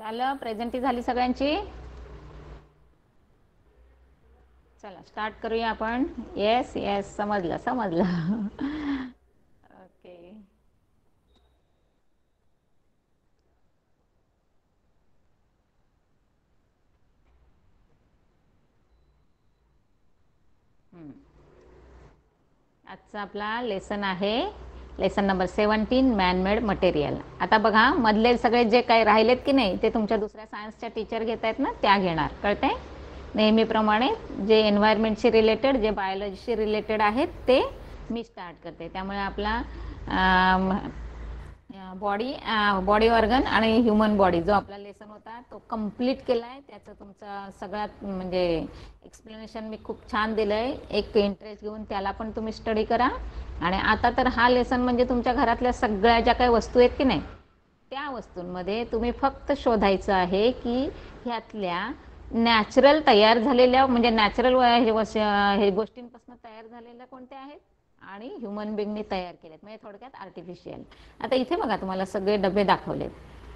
झालं, प्रेझेंटी झाली सगळ्यांची. चला स्टार्ट करूया आपण. येस येस, समजलं समजलं. ओके. आजचा आपला लेसन आहे लेसन नंबर 17, मॅनमेड मटेरियल. आता बघा, मधले सगळे जे काही राहिलेत की नाही ते तुमच्या दुसऱ्या सायन्सच्या टीचर घेत आहेत ना, त्या घेणार. कळतंय? नेहमीप्रमाणे जे एन्व्हायरमेंटशी रिलेटेड, जे बायोलॉजीशी रिलेटेड आहेत ते मी स्टार्ट करते. त्यामुळे आपला बॉडी ऑर्गन आणि ह्युमन बॉडी जो आपला लेसन होता तो कंप्लीट केला आहे. त्याचं तुमचा सगळ्यात म्हणजे एक्सप्लेनेशन मी खूप छान दिलं आहे. एक इंटरेस्ट घेऊन त्याला पण तुम्ही स्टडी करा. आणि आता तर हा लेसन म्हणजे तुमच्या घरातल्या सगळ्या ज्या काही वस्तू आहेत की नाही, त्या वस्तूंमध्ये तुम्ही फक्त शोधायचं आहे की ह्यातल्या नॅचरल तयार झालेल्या, म्हणजे नॅचरल हे गोष्टींपासून तयार झालेल्या कोणत्या आहेत आणि ह्युमन बिंगनी तयार केलेत, म्हणजे थोडक्यात आर्टिफिशियल. आता इथे बघा, तुम्हाला सगळे डबे दाखवलेत.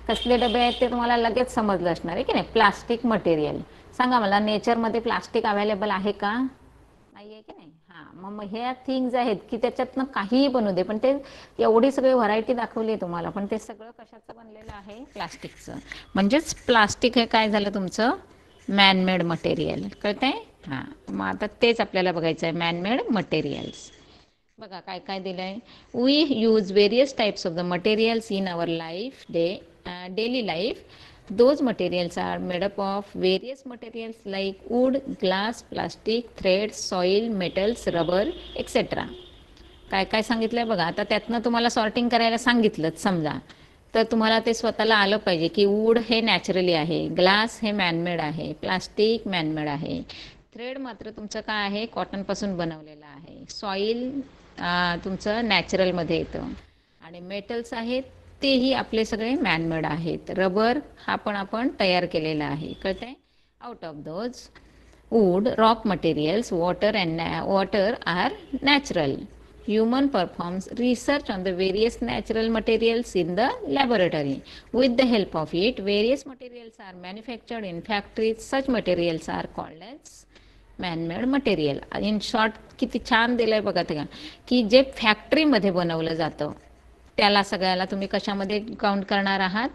कसले डबे आहेत ते तुम्हाला लगेच समजलं असणार आहे की नाही. Plastic material. सांगा मला, नेचरमध्ये प्लास्टिक अवेलेबल आहे का? नाही आहे की नाही. हां, मग ह्या थिंग्स आहेत की त्याच्यातनं काहीही बनू दे, पण ते एवढी सगळी व्हरायटी दाखवली आहे तुम्हाला, पण ते सगळं कशाचं बनलेलं आहे? प्लास्टिकचं. म्हणजेच प्लास्टिक हे काय झालं तुमचं? Man-made material. कळतंय? हां, मग आता तेच आपल्याला बघायचं आहे, मॅनमेड मटेरियल्स. बघा काय काय दिलंय. We use various types of the materials in our life daily life. Those materials are made up of various materials like wood, glass, plastic, thread, soil, metals, rubber, etc. काय काय सांगितलंय बघा. आता त्यातनं तुम्हाला सॉर्टिंग करायला सांगितलं समजा, तर तुम्हाला ते स्वतःला आलं पाहिजे की वूड हे नॅचरली आहे, ग्लास हे मॅनमेड आहे, प्लास्टिक मॅनमेड आहे, थ्रेड मात्र तुमचं काय आहे? कॉटनपासून बनवलेलं आहे, सॉईल तुमचं नॅचरलमध्ये येतं, आणि मेटल्स आहेत तेही आपले सगळे मॅनमेड आहेत. रबर हा पण आपण तयार केलेला आहे. कळतंय? Out of those wood, rock materials, water are natural. Human performs research on the various natural materials in the laboratory. With the help of it, various materials are manufactured in factories. Such materials are called as man-made material. In short किती छान दिलंय बघा ते, की जे फॅक्टरीमध्ये बनवलं जातं त्याला सगळ्याला तुम्ही कशामध्ये काउंट करणार आहात?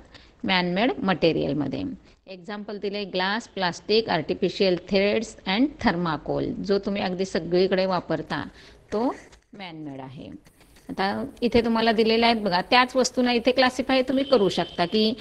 मॅनमेड मटेरियलमध्ये. एक्झाम्पल दिले, glass, plastic, artificial threads and thermocol. जो तुम्ही अगदी सगळीकडे वापरता तो मॅनमेड आहे. आता इथे तुम्हाला दिलेले आहेत बघा, त्याच वस्तूंना इथे क्लासिफाय तुम्ही करू शकता की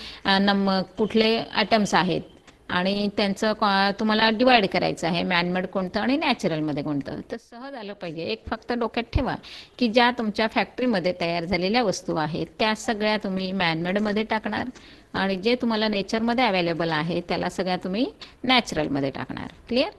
कुठले ॲटम्स आहेत आणि त्यांचं तुम्हाला डिवाइड करायचं आहे, मॅनमेड कोणतं आणि नॅचरलमध्ये कोणतं. तर सहज आलं पाहिजे. एक फक्त डोक्यात ठेवा की ज्या तुमच्या फॅक्टरीमध्ये तयार झालेल्या वस्तू आहेत त्या सगळ्या तुम्ही मॅनमेडमध्ये टाकणार, आणि जे तुम्हाला नेचरमध्ये अवेलेबल आहे त्याला सगळ्या तुम्ही नॅचरलमध्ये टाकणार. क्लिअर?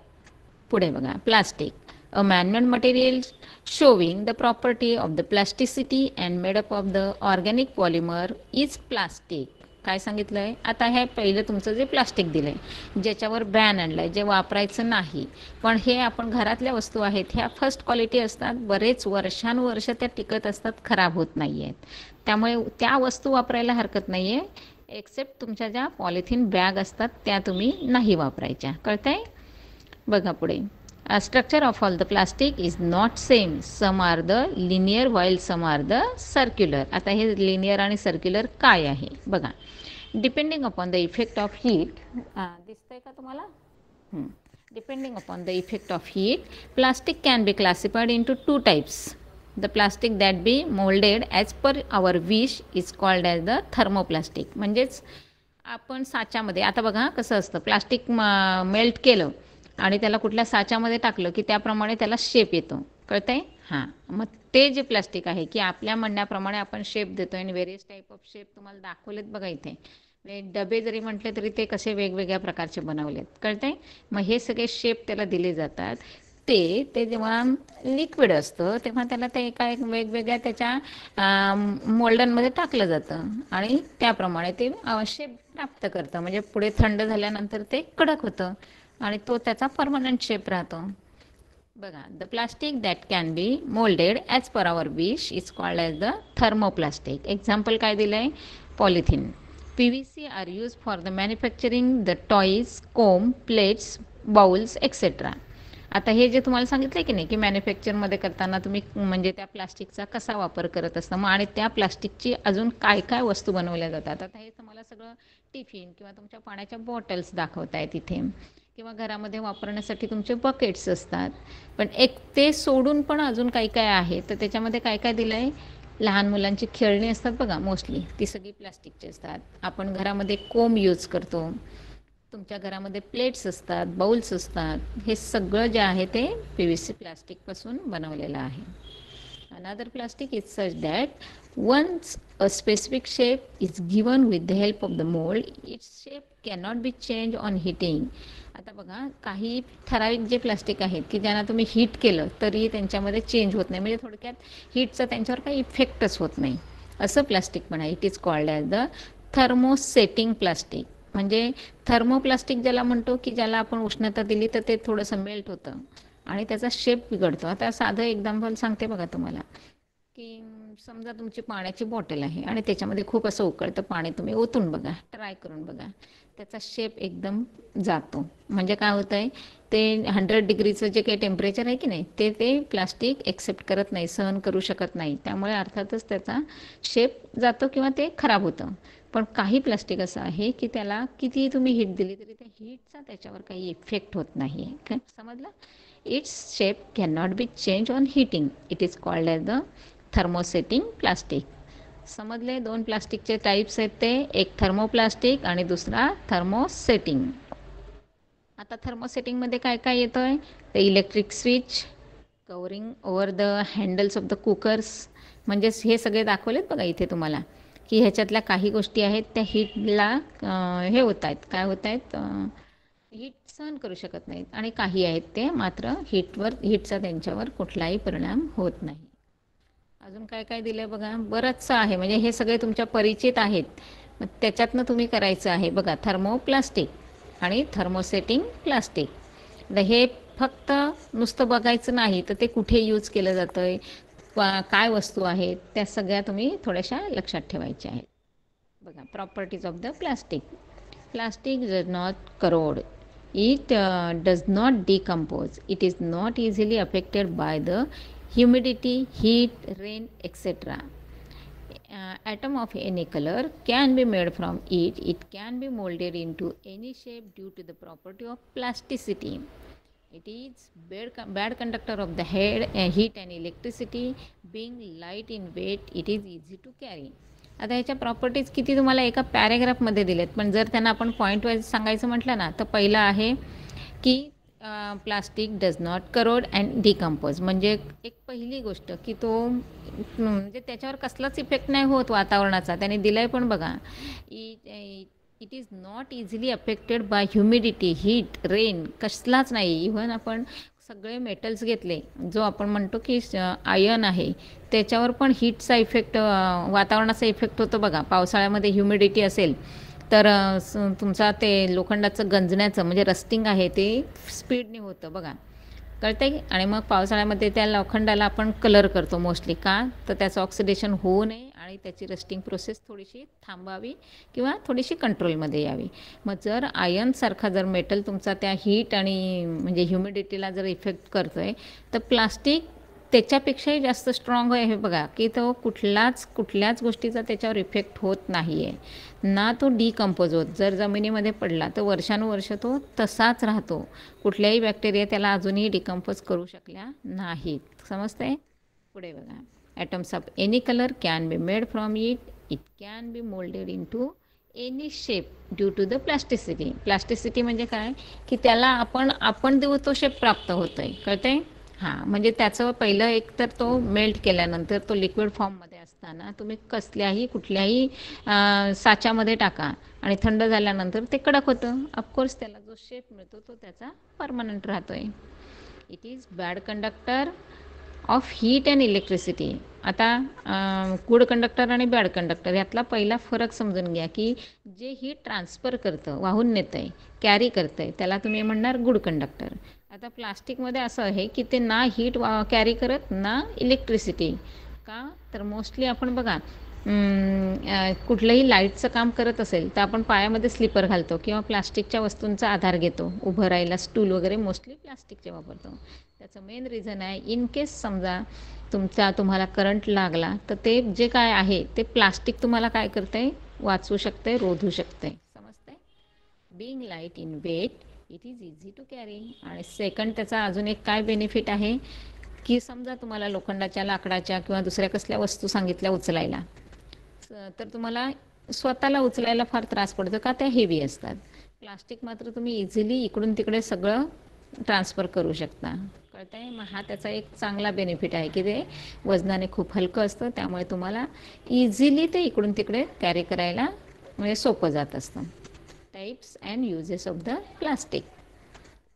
पुढे बघा, plastic. A man-made material showing the property of the plasticity and made up of the organic polymer is plastic. काय सांगितलंय? आता हे पहिलं तुमचं जे प्लास्टिक दिलंय, ज्याच्यावर बॅन आणलाय, जे वापरायचं नाही, पण हे आपण घरातल्या वस्तू आहेत ह्या फर्स्ट क्वालिटी असतात, बरेच वर्षानुवर्ष त्या टिकत असतात, खराब होत नाही आहेत. त्यामुळे त्या वस्तू वापरायला हरकत नाही आहे, एक्सेप्ट तुमच्या ज्या पॉलिथिन बॅग असतात त्या तुम्ही नाही वापरायच्या. कळतंय? बघा पुढे. Structure of all the plastic is not same. Some are the linear while some are the circular. आता हे लिनियर आणि सर्क्युलर काय आहे बघा. Depending upon the effect of heat, दिसतंय का तुम्हाला? Depending upon the effect of heat, plastic can be classified into 2 types. The plastic that be moulded as per hour wish is called as the thermoplastic. म्हणजेच आपण साच्यामध्ये, आता बघा कसं असतं, प्लास्टिक मेल्ट केलं आणि त्याला कुठल्या साच्यामध्ये टाकलं की त्याप्रमाणे त्याला शेप येतो. कळतंय? हां, मग ते जे प्लास्टिक आहे की आपल्या म्हणण्याप्रमाणे आपण शेप देतो, आणि व्हेरियस टाईप ऑफ शेप तुम्हाला दाखवलेत बघा इथे. डबे जरी म्हटले तरी ते कसे वेगवेगळ्या प्रकारचे बनवलेत. कळतंय? मग हे सगळे शेप त्याला दिले जातात. ते जेव्हा लिक्विड असतं तेव्हा त्याला ते एका एक वेगवेगळ्या त्याच्या मोल्डनमध्ये टाकलं जातं आणि त्याप्रमाणे ते शेप प्राप्त करतं. म्हणजे पुढे थंड झाल्यानंतर ते कडक होतं आणि तो त्याचा परमनंट शेप राहतो. बघा, the plastic that can be moulded as per hour wish is called as the thermoplastic. Example काय दिलं आहे? Polythene. PVC are used for the manufacturing the toys, comb, plates, bowls etcetera. आता हे जे तुम्हाला सांगितलं की नाही की मॅन्युफॅक्चरमध्ये करताना तुम्ही म्हणजे त्या प्लास्टिकचा कसा वापर करत असता मग आणि त्या प्लास्टिकची अजून काय काय वस्तू बनवल्या जातात. आता हे तुम्हाला सगळं टिफिन किंवा तुमच्या पाण्याच्या बॉटल्स दाखवत आहेत इथे किंवा घरामध्ये वापरण्यासाठी तुमचे बकेट्स असतात. पण एक ते सोडून पण अजून काही काय आहे तर त्याच्यामध्ये काय काय दिलं आहे. लहान मुलांची खेळणी असतात बघा मोस्टली ती सगळी प्लास्टिकची असतात. आपण घरामध्ये कोंब यूज करतो. तुमच्या घरामध्ये प्लेट्स असतात, बाउल्स असतात. हे सगळं जे आहे ते PVC प्लास्टिकपासून बनवलेलं आहे. Another plastic is such that once a specific shape is given with the help of the mold, its shape cannot be changed on heating. आता बघा काही ठराविक जे प्लास्टिक आहेत की ज्यांना तुम्ही हीट केलं तरी त्यांच्यामध्ये चेंज होत नाही. म्हणजे थोडक्यात हीटचा त्यांच्यावर काही इफेक्टच होत नाही असं प्लास्टिक पण आहे. It is called as the thermosetting plastic. म्हणजे थर्मोप्लास्टिक ज्याला म्हणतो की ज्याला आपण उष्णता दिली तर ते थोडंसं मेल्ट होतं आणि त्याचा शेप बिघडतो. आता साधं एक्झाम्पल सांगते बघा तुम्हाला की समजा तुमची पाण्याची बॉटल आहे आणि त्याच्यामध्ये खूप असं उकळतं पाणी तुम्ही ओतून बघा, ट्राय करून बघा, त्याचा शेप एकदम जातो. म्हणजे काय होतं आहे ते 100 डिग्रीचं जे काही टेम्परेचर आहे की नाही ते प्लास्टिक एक्सेप्ट करत नाही, सहन करू शकत नाही. त्यामुळे अर्थातच त्याचा शेप जातो किंवा ते खराब होतं. पण काही प्लास्टिक असं आहे की त्याला कितीही तुम्ही हीट दिली तरी त्या हीटचा त्याच्यावर काही इफेक्ट होत नाही. काय समजलं? Its shape can not be change on heating. It is called as the thermosetting plastic. समजले? 2 प्लास्टिकचे टाईप्स आहेत ते, एक थर्मोप्लास्टिक आणि दुसरा थर्मोसेटिंग. आता थर्मोसेटिंगमध्ये काय काय येतं आहे? The electric switch, covering over the handles of the cookers. म्हणजेच हे सगळे दाखवलेत बघा इथे तुम्हाला की ह्याच्यातल्या काही गोष्टी आहेत त्या हीटला हे होत आहेत, काय होत आहेत, हीट सहन करू शकत नाहीत. आणि काही आहेत ते मात्र हीटचा त्यांच्यावर कुठलाही परिणाम होत नाही. अजून काय काय दिलं आहे बघा, बरंचसं आहे. म्हणजे हे सगळे तुमच्या परिचित आहेत. मग त्याच्यातनं तुम्ही करायचं आहे बघा थर्मोप्लास्टिक आणि थर्मोसेटिंग प्लास्टिक. हे फक्त नुसतं बघायचं नाही तर ते कुठे यूज केलं जातं आहे, काय वस्तू आहेत त्या सगळ्या तुम्ही थोड्याशा लक्षात ठेवायच्या आहेत. बघा properties of the plastic. Plastic does not crore. It does not decompose. It is not easily affected by the humidity, heat, rain, etc. Atom of any color can be made from it. It can be molded into any shape due to the property of plasticity. It is bad conductor of the heat and electricity. Being light in weight, it is easy to carry. आता ह्याच्या properties किती तुम्हाला एका पॅरेग्राफमध्ये दिलेत, पण जर त्यांना आपण पॉईंट वाईज सांगायचं म्हटलं ना तर पहिलं आहे की plastic does not crore and decompose. म्हणजे एक पहिली गोष्ट की तो म्हणजे त्याच्यावर कसलाच इफेक्ट नाही होत वातावरणाचा. त्याने दिलं आहे पण बघा it is not easily affected by humidity, heat, rain, कसलाच नाही. इव्हन आपण सगळे मेटल्स घेतले, जो आपण म्हणतो की आयर्न आहे त्याच्यावर पण हीटचा इफेक्ट, वातावरणाचा इफेक्ट होतो बघा. पावसाळ्यामध्ये ह्युमिडिटी असेल तर तुमचा ते लोखंडाचं गंजण्याचं म्हणजे रस्टिंग आहे ते स्पीडने होतं बघा, कळतं आहे. आणि मग पावसाळ्यामध्ये त्या लोखंडाला आपण कलर करतो मोस्टली, का तर त्याचं ऑक्सिडेशन होऊ नये आणि त्याची रस्टिंग प्रोसेस थोडीशी थांबावी किंवा थोडीशी कंट्रोलमध्ये यावी. मग जर आयर्नसारखा जर मेटल तुमचा त्या हीट आणि म्हणजे ह्युमिडिटीला जर इफेक्ट करतो आहे तर प्लास्टिक त्याच्यापेक्षाही जास्त स्ट्रॉंग आहे. हे बघा की तो कुठल्याच गोष्टीचा त्याच्यावर इफेक्ट होत नाही आहे ना, तो डिकम्पोज होत. जर जमिनीमध्ये पडला तर वर्षानुवर्ष तो तसाच राहतो. कुठल्याही बॅक्टेरिया त्याला अजूनही डिकम्पोज करू शकल्या नाहीत. समजतंय? पुढे बघा. Atoms of any colour can be made from it. It can be moulded in to any shape due to the plasticity. Plasticity म्हणजे काय की त्याला आपण देऊ तो शेप प्राप्त होतो आहे, कळतं आहे. हां, म्हणजे त्याचं पहिलं एक तर तो मेल्ट केल्यानंतर तो लिक्विड फॉर्ममध्ये असताना तुम्ही कुठल्याही साच्यामध्ये टाका आणि थंड झाल्यानंतर ते कडक होतं. ऑफकोर्स त्याला जो शेप मिळतो तो त्याचा परमनंट राहतो आहे. It is bad conductor of heat and electricity. आता गुड कंडक्टर आणि बॅड कंडक्टर यातला पहिला फरक समजून घ्या की जे हीट ट्रान्सफर करतं, वाहून नेतं आहे, कॅरी करतं आहे, त्याला तुम्ही म्हणणार गुड कंडक्टर. आता प्लास्टिकमध्ये असं आहे की ते ना हीट कॅरी करत ना इलेक्ट्रिसिटी. का तर मोस्टली आपण बघा कुठलंही लाईटचं काम करत असेल तर आपण पायामध्ये स्लीपर घालतो किंवा प्लास्टिकच्या वस्तूंचा आधार घेतो. उभं राहायला स्टूल वगैरे मोस्टली प्लास्टिकचे वापरतो. त्याचं मेन रिझन आहे, इन केस समजा तुम्हाला करंट लागला तर ते जे काय आहे ते प्लास्टिक तुम्हाला काय करतंय, वाचवू शकते, रोधू शकते. समजतंय? Being light in weight it is easy to carry. आणि सेकंड त्याचा अजून एक काय बेनिफिट आहे की समजा तुम्हाला लोखंडाच्या, लाकडाच्या किंवा दुसऱ्या कसल्या वस्तू सांगितल्या उचलायला, तर तुम्हाला स्वतःला उचलायला फार त्रास पडतो का, त्या हेवी असतात. प्लास्टिक मात्र तुम्ही इझिली इकडून तिकडे सगळं ट्रान्सफर करू शकता. कळतंय? मग हा त्याचा एक चांगला बेनिफिट आहे की ते वजनाने खूप हलकं असतं, त्यामुळे तुम्हाला इझिली ते इकडून तिकडे कॅरी करायला म्हणजे सोपं जात असतं. Types and uses of the plastic.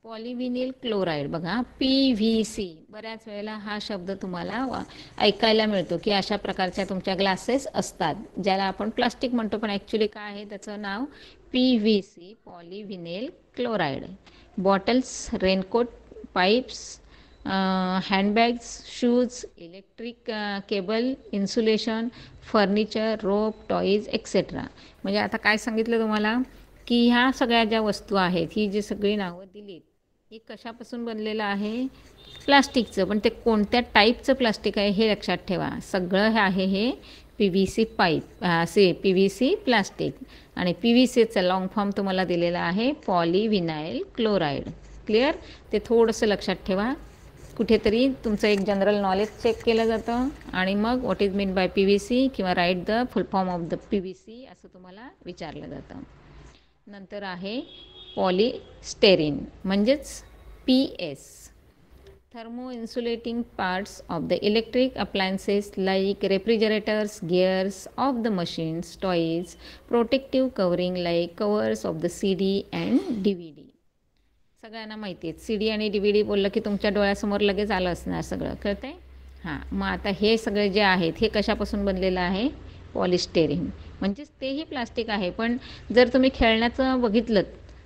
Polyvinyl chloride बघा, PVC. बऱ्याच वेळेला हा शब्द तुम्हाला ऐकायला मिळतो की अशा प्रकारच्या तुमच्या ग्लासेस असतात ज्याला आपण प्लास्टिक म्हणतो, पण ॲक्च्युली काय आहे त्याचं नाव PVC, polyvinyl chloride. Bottles, raincoat, pipes, handbags, shoes, electric cable, insulation, furniture, rope, toys etcetera. म्हणजे आता काय सांगितलं तुम्हाला की ह्या सगळ्या ज्या वस्तू आहेत, ही जी सगळी नावं दिलीत, हे कशापासून बनलेलं आहे? प्लास्टिकचं. पण ते कोणत्या टाईपचं प्लास्टिक आहे हे लक्षात ठेवा. सगळं हे आहे हे PVC पाईप, PVC प्लास्टिक. आणि PVCचं लॉंग फॉर्म तुम्हाला दिलेला आहे पॉलिव्हिनाइल क्लोराईड. क्लिअर? ते थोडंसं लक्षात ठेवा. कुठेतरी तुमचं एक जनरल नॉलेज चेक केलं जातं आणि मग what is mean by PVC किंवा write the full form of the PVC असं तुम्हाला विचारलं जातं. नंतर आहे पॉलिस्टेरीन म्हणजेच PS. Thermo insulating parts of the electric appliances like refrigerators, gears of the machines, toys, protective covering like covers of the CD and DVD. सगळ्यांना माहिती आहे CD आणि DVD बोललं की तुमच्या डोळ्यासमोर लगेच आलं असणार सगळं. कळतंय? हां, मग आता हे सगळे जे आहेत हे कशापासून बनलेलं आहे? पॉलिस्टेरीन. म्हणजेच तेही प्लास्टिक आहे. पण जर तुम्ही खेळण्याचं बघितलं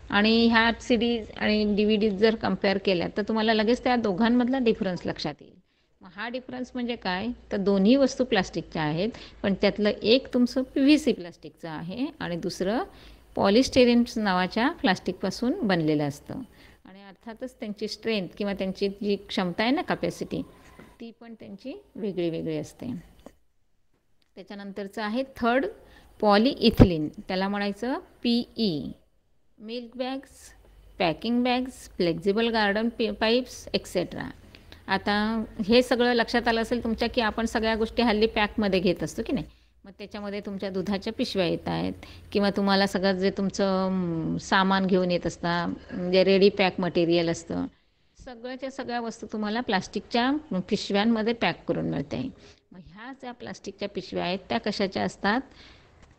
आणि ह्या CD आणि DVD जर कम्पेअर केल्या तर तुम्हाला लगेच त्या दोघांमधला डिफरन्स लक्षात येईल. मग हा डिफरन्स म्हणजे काय, तर दोन्ही वस्तू प्लास्टिकच्या आहेत, पण त्यातलं एक तुमचं PVC प्लास्टिकचं आहे आणि दुसरं पॉलिस्टेरीन नावाच्या प्लास्टिकपासून बनलेलं असतं. आणि अर्थातच त्यांची स्ट्रेंथ किंवा त्यांची जी क्षमता आहे ना, कॅपॅसिटी, ती पण त्यांची वेगळी वेगळी असते. त्याच्यानंतरचं आहे थर्ड पॉलिइथिलीन. त्याला म्हणायचं PE. Milk bags, packing bags, flexible garden pipes etcetera. आता हे सगळं लक्षात आलं असेल तुमच्या की आपण सगळ्या गोष्टी हल्ली पॅकमध्ये घेत असतो की नाही. मग त्याच्यामध्ये तुमच्या दुधाच्या पिशव्या येत आहेत किंवा तुम्हाला सगळं जे तुमचं सामान घेऊन येत असतं, म्हणजे रेडी पॅक मटेरियल असतं, सगळ्याच्या सगळ्या वस्तू तुम्हाला प्लास्टिकच्या पिशव्यांमध्ये पॅक करून मिळते. मग ह्या ज्या प्लास्टिकच्या पिशव्या आहेत त्या कशाच्या असतात?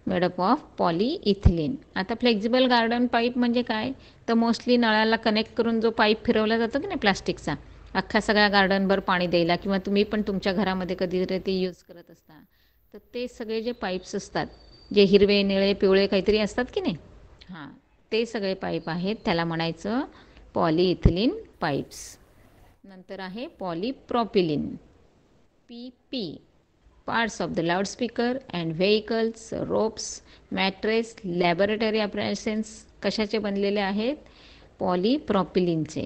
Made up of polyethylene. आता फ्लेक्झिबल गार्डन पाईप म्हणजे काय, तर मोस्टली नळाला कनेक्ट करून जो पाईप फिरवला जातो की नाही प्लास्टिकचा, अख्ख्या सगळ्या गार्डनभर पाणी द्यायला, किंवा तुम्ही पण तुमच्या घरामध्ये कधीतरी ते यूज करत असता, तर ते सगळे जे पाईप्स असतात, जे हिरवे, निळे, पिवळे काहीतरी असतात की नाही, हां, ते सगळे पाईप आहेत, त्याला म्हणायचं पॉलिइथिलीन पाईप्स. नंतर आहे polypropylene, PP. Parts of the loudspeaker and vehicles, ropes, mattress, laboratory appliances कशाचे बनलेले आहेत? पॉलिप्रॉपिलीनचे.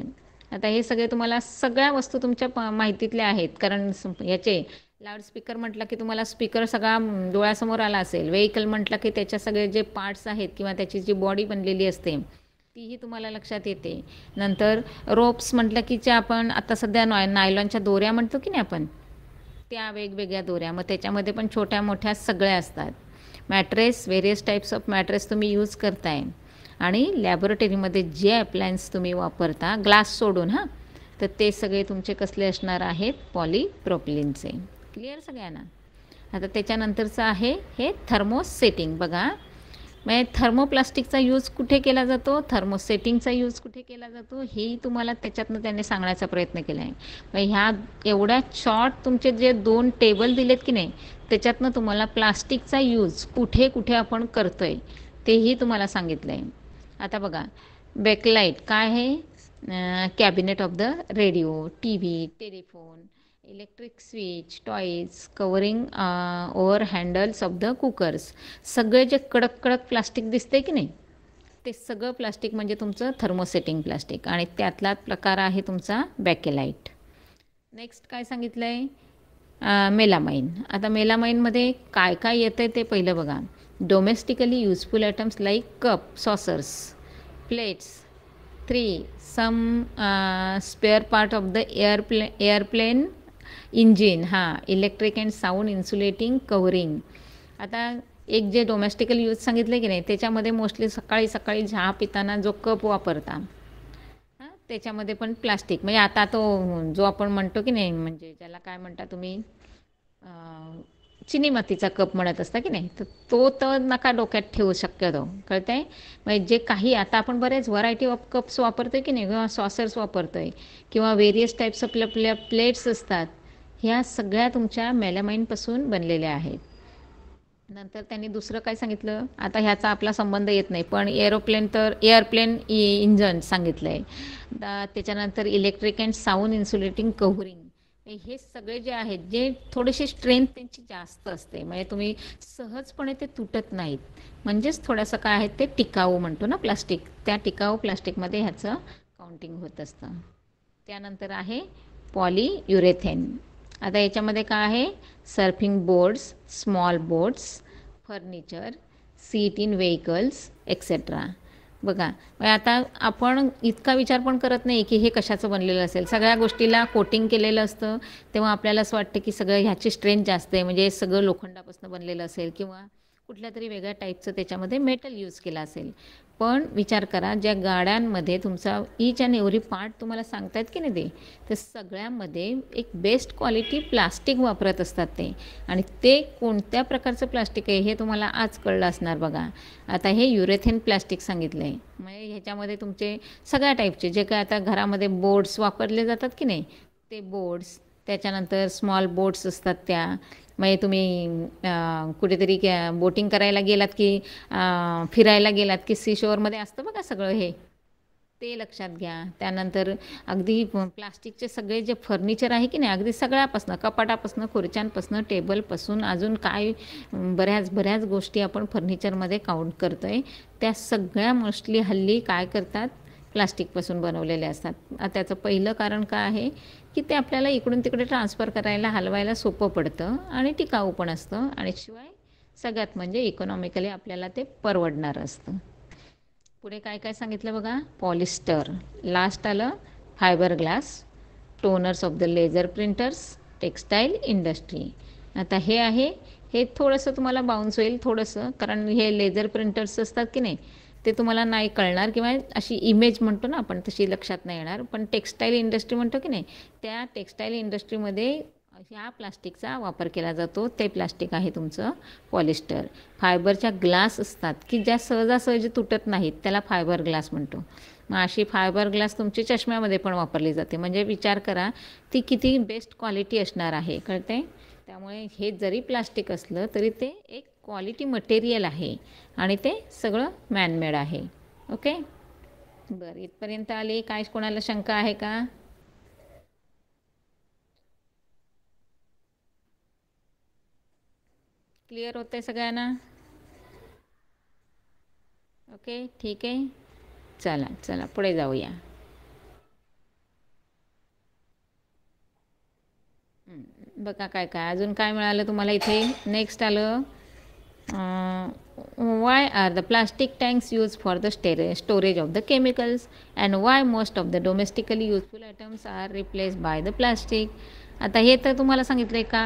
आता हे सगळे तुम्हाला सगळ्या वस्तू तुमच्या माहितीतल्या आहेत, कारण याचे लाऊडस्पीकर म्हटलं की तुम्हाला स्पीकर सगळा डोळ्यासमोर आला असेल. व्हेकल म्हटलं की त्याच्या सगळे जे पार्ट्स आहेत किंवा त्याची जी बॉडी बनलेली असते तीही तुम्हाला लक्षात येते. नंतर रोप्स म्हटलं की जे आपण आता सध्या नायलॉनच्या दोऱ्या म्हणतो की नाही आपण, त्या वेगवेगळ्या दोऱ्या, मग त्याच्यामध्ये पण छोट्या मोठ्या सगळ्या असतात. Mattress, various types of mattress तुम्ही यूज करताय. आणि लॅबोरेटरीमध्ये जे अप्लायन्स तुम्ही वापरता, ग्लास सोडून हां, तर ते सगळे तुमचे कसले असणार आहेत? पॉलिप्रॉपिलीनचे. क्लिअर सगळ्यांना? आता त्याच्यानंतरचं आहे हे थर्मोसेटिंग. बघा, म्हणजे थर्मोप्लास्टिकचा यूज कुठे केला जातो, थर्मोसेटिंगचा यूज कुठे केला जातो, हेही तुम्हाला त्याच्यातनं त्यांनी सांगण्याचा प्रयत्न केला आहे. मग ह्या एवढ्या शॉर्ट तुमचे जे 2 टेबल दिलेत की नाही, त्याच्यातनं तुम्हाला प्लास्टिकचा यूज कुठे कुठे आपण करतो आहे तेही तुम्हाला सांगितलं आहे. आता बघा, बॅकलाईट काय आहे? Cabinet of the radio, TV, telephone, electric switch, toys, covering over handles of the cookers. सगळे जे कडक कडक प्लास्टिक दिसते की नाही, ते सगळं प्लास्टिक म्हणजे तुमचं थर्मोसेटिंग प्लास्टिक, आणि त्यातला प्रकार आहे तुमचा बॅकेलाईट. नेक्स्ट काय सांगितलं आहे, मेलामाइन. आता मेलामाइनमध्ये काय काय येतं आहे ते पहिलं बघा. Domestically useful items like cup, saucers, plates. 3. Some spare part of the airplane engine. हां, electric and sound insulating covering. आता एक जे डोमेस्टिकल यूज सांगितलं की नाही, त्याच्यामध्ये मोस्टली सकाळी सकाळी चहा पिताना जो कप वापरता, हां, त्याच्यामध्ये पण प्लास्टिक, म्हणजे आता तो जो आपण म्हणतो की नाही, म्हणजे ज्याला काय म्हणता तुम्ही, चिनी मातीचा कप म्हणत असता की नाही, तर तो तर नका डोक्यात ठेवू शक्यतो, कळतंय. म्हणजे जे काही आता आपण बरेच व्हरायटी ऑफ कप्स वापरतोय की नाही, किंवा सॉसर्स वापरतोय, किंवा वेरियस टाईप्स आपल्या प्लेट्स असतात, ह्या सगळ्या तुमच्या मेलामाइनपासून बनलेल्या आहेत. नंतर त्यांनी दुसरं काय सांगितलं, आता ह्याचा आपला संबंध येत नाही, पण एअरप्लेन इंजन सांगितलं आहे. त्याच्यानंतर electric and sound insulating covering. हे सगळे जे आहेत, जे थोडीशी स्ट्रेंथ त्यांची जास्त असते, म्हणजे तुम्ही सहजपणे ते तुटत नाहीत, म्हणजेच थोडंसं काय आहे ते टिकाऊ म्हणतो ना प्लास्टिक, त्या टिकाऊ प्लास्टिकमध्ये ह्याचं काउंटिंग होत असतं. त्यानंतर आहे पॉलीयुरेथेन. आता याच्यामध्ये काय आहे, surfing boards, small boats, furniture, seat in vehicles etcetera. बघा, आता आपण इतका विचार पण करत नाही की हे कशाचं बनलेलं असेल. सगळ्या गोष्टीला कोटिंग केलेलं असतं, तेव्हा आपल्याला असं वाटतं की सगळं ह्याची स्ट्रेंथ जास्त आहे, म्हणजे सगळं लोखंडापासून बनलेलं असेल, किंवा कुठल्या तरी वेगळ्या टाईपचं त्याच्यामध्ये मेटल यूज केला असेल. पण विचार करा, ज्या गाड्यांमध्ये तुमचा ईच अँड एव्हरी पार्ट तुम्हाला सांगतायत की नाही, ते सगळ्यामध्ये एक बेस्ट क्वालिटी प्लास्टिक वापरत असतात ते. आणि ते कोणत्या प्रकारचं प्लास्टिक आहे हे तुम्हाला आज कळलं असणार बघा. आता हे युरेथेन प्लास्टिक सांगितलं आहे, म्हणजे ह्याच्यामध्ये तुमचे सगळ्या टाईपचे जे काय आता घरामध्ये बोर्ड्स वापरले जातात की नाही, ते बोर्ड्स, त्याच्यानंतर स्मॉल बोट्स असतात त्या, म्हणजे तुम्ही कुठेतरी बोटिंग करायला गेलात की फिरायला गेलात की सीशोअरमध्ये असतं बघा सगळं हे, ते लक्षात घ्या. त्यानंतर अगदी प्लास्टिकचे सगळे जे फर्निचर आहे की नाही, अगदी सगळ्यापासनं, कपाटापासनं, खुर्च्यांपासनं, टेबलपासून, अजून काय बऱ्याच गोष्टी आपण फर्निचरमध्ये काउंट करतो आहे, त्या सगळ्या मोस्टली हल्ली काय करतात, प्लास्टिकपासून बनवलेले असतात. त्याचं पहिलं कारण काय आहे की ते आपल्याला इकडून तिकडे ट्रान्सफर करायला, हलवायला सोपं पडतं, आणि टिकाऊ पण असतं, आणि शिवाय सगळ्यात म्हणजे इकॉनॉमिकली आपल्याला ते परवडणार असतं. पुढे काय काय सांगितलं बघा, पॉलिस्टर. लास्ट आलं fibre glass, toners of the laser printers, textile industry. आता हे आहे, हे थोडंसं तुम्हाला बाउन्स होईल थोडंसं, कारण हे लेझर प्रिंटर्स असतात की नाही, ते तुम्हाला नाही कळणार, किंवा अशी इमेज म्हणतो ना आपण तशी लक्षात नाही येणार. पण टेक्स्टाईल इंडस्ट्री म्हणतो की नाही, त्या टेक्स्टाईल इंडस्ट्रीमध्ये ह्या प्लास्टिकचा वापर केला जातो. ते प्लास्टिक आहे तुमचं पॉलिस्टर. फायबरच्या ग्लास असतात की ज्या सहजासहजी तुटत नाहीत, त्याला फायबर ग्लास म्हणतो. मग अशी फायबर ग्लास तुमची चष्म्यामध्ये पण वापरली जाते, म्हणजे विचार करा ती किती बेस्ट क्वालिटी असणार आहे, कळते. त्यामुळे हे जरी प्लास्टिक असलं तरी ते एक क्वालिटी मटेरियल आहे, आणि ते सगळं मॅनमेड आहे. ओके, बरं, इथपर्यंत आली. काय कोणाला शंका आहे का? क्लिअर होतं आहे सगळ्यांना? ओके, ठीक आहे. चला चला पुढे जाऊया. बघा काय काय अजून काय मिळालं तुम्हाला इथे. नेक्स्ट आलं, why are the plastic tanks used for the storage of the chemicals, and why most of the domestically useful items are replaced by the plastic. आता हे तर तुम्हाला सांगितलंय का,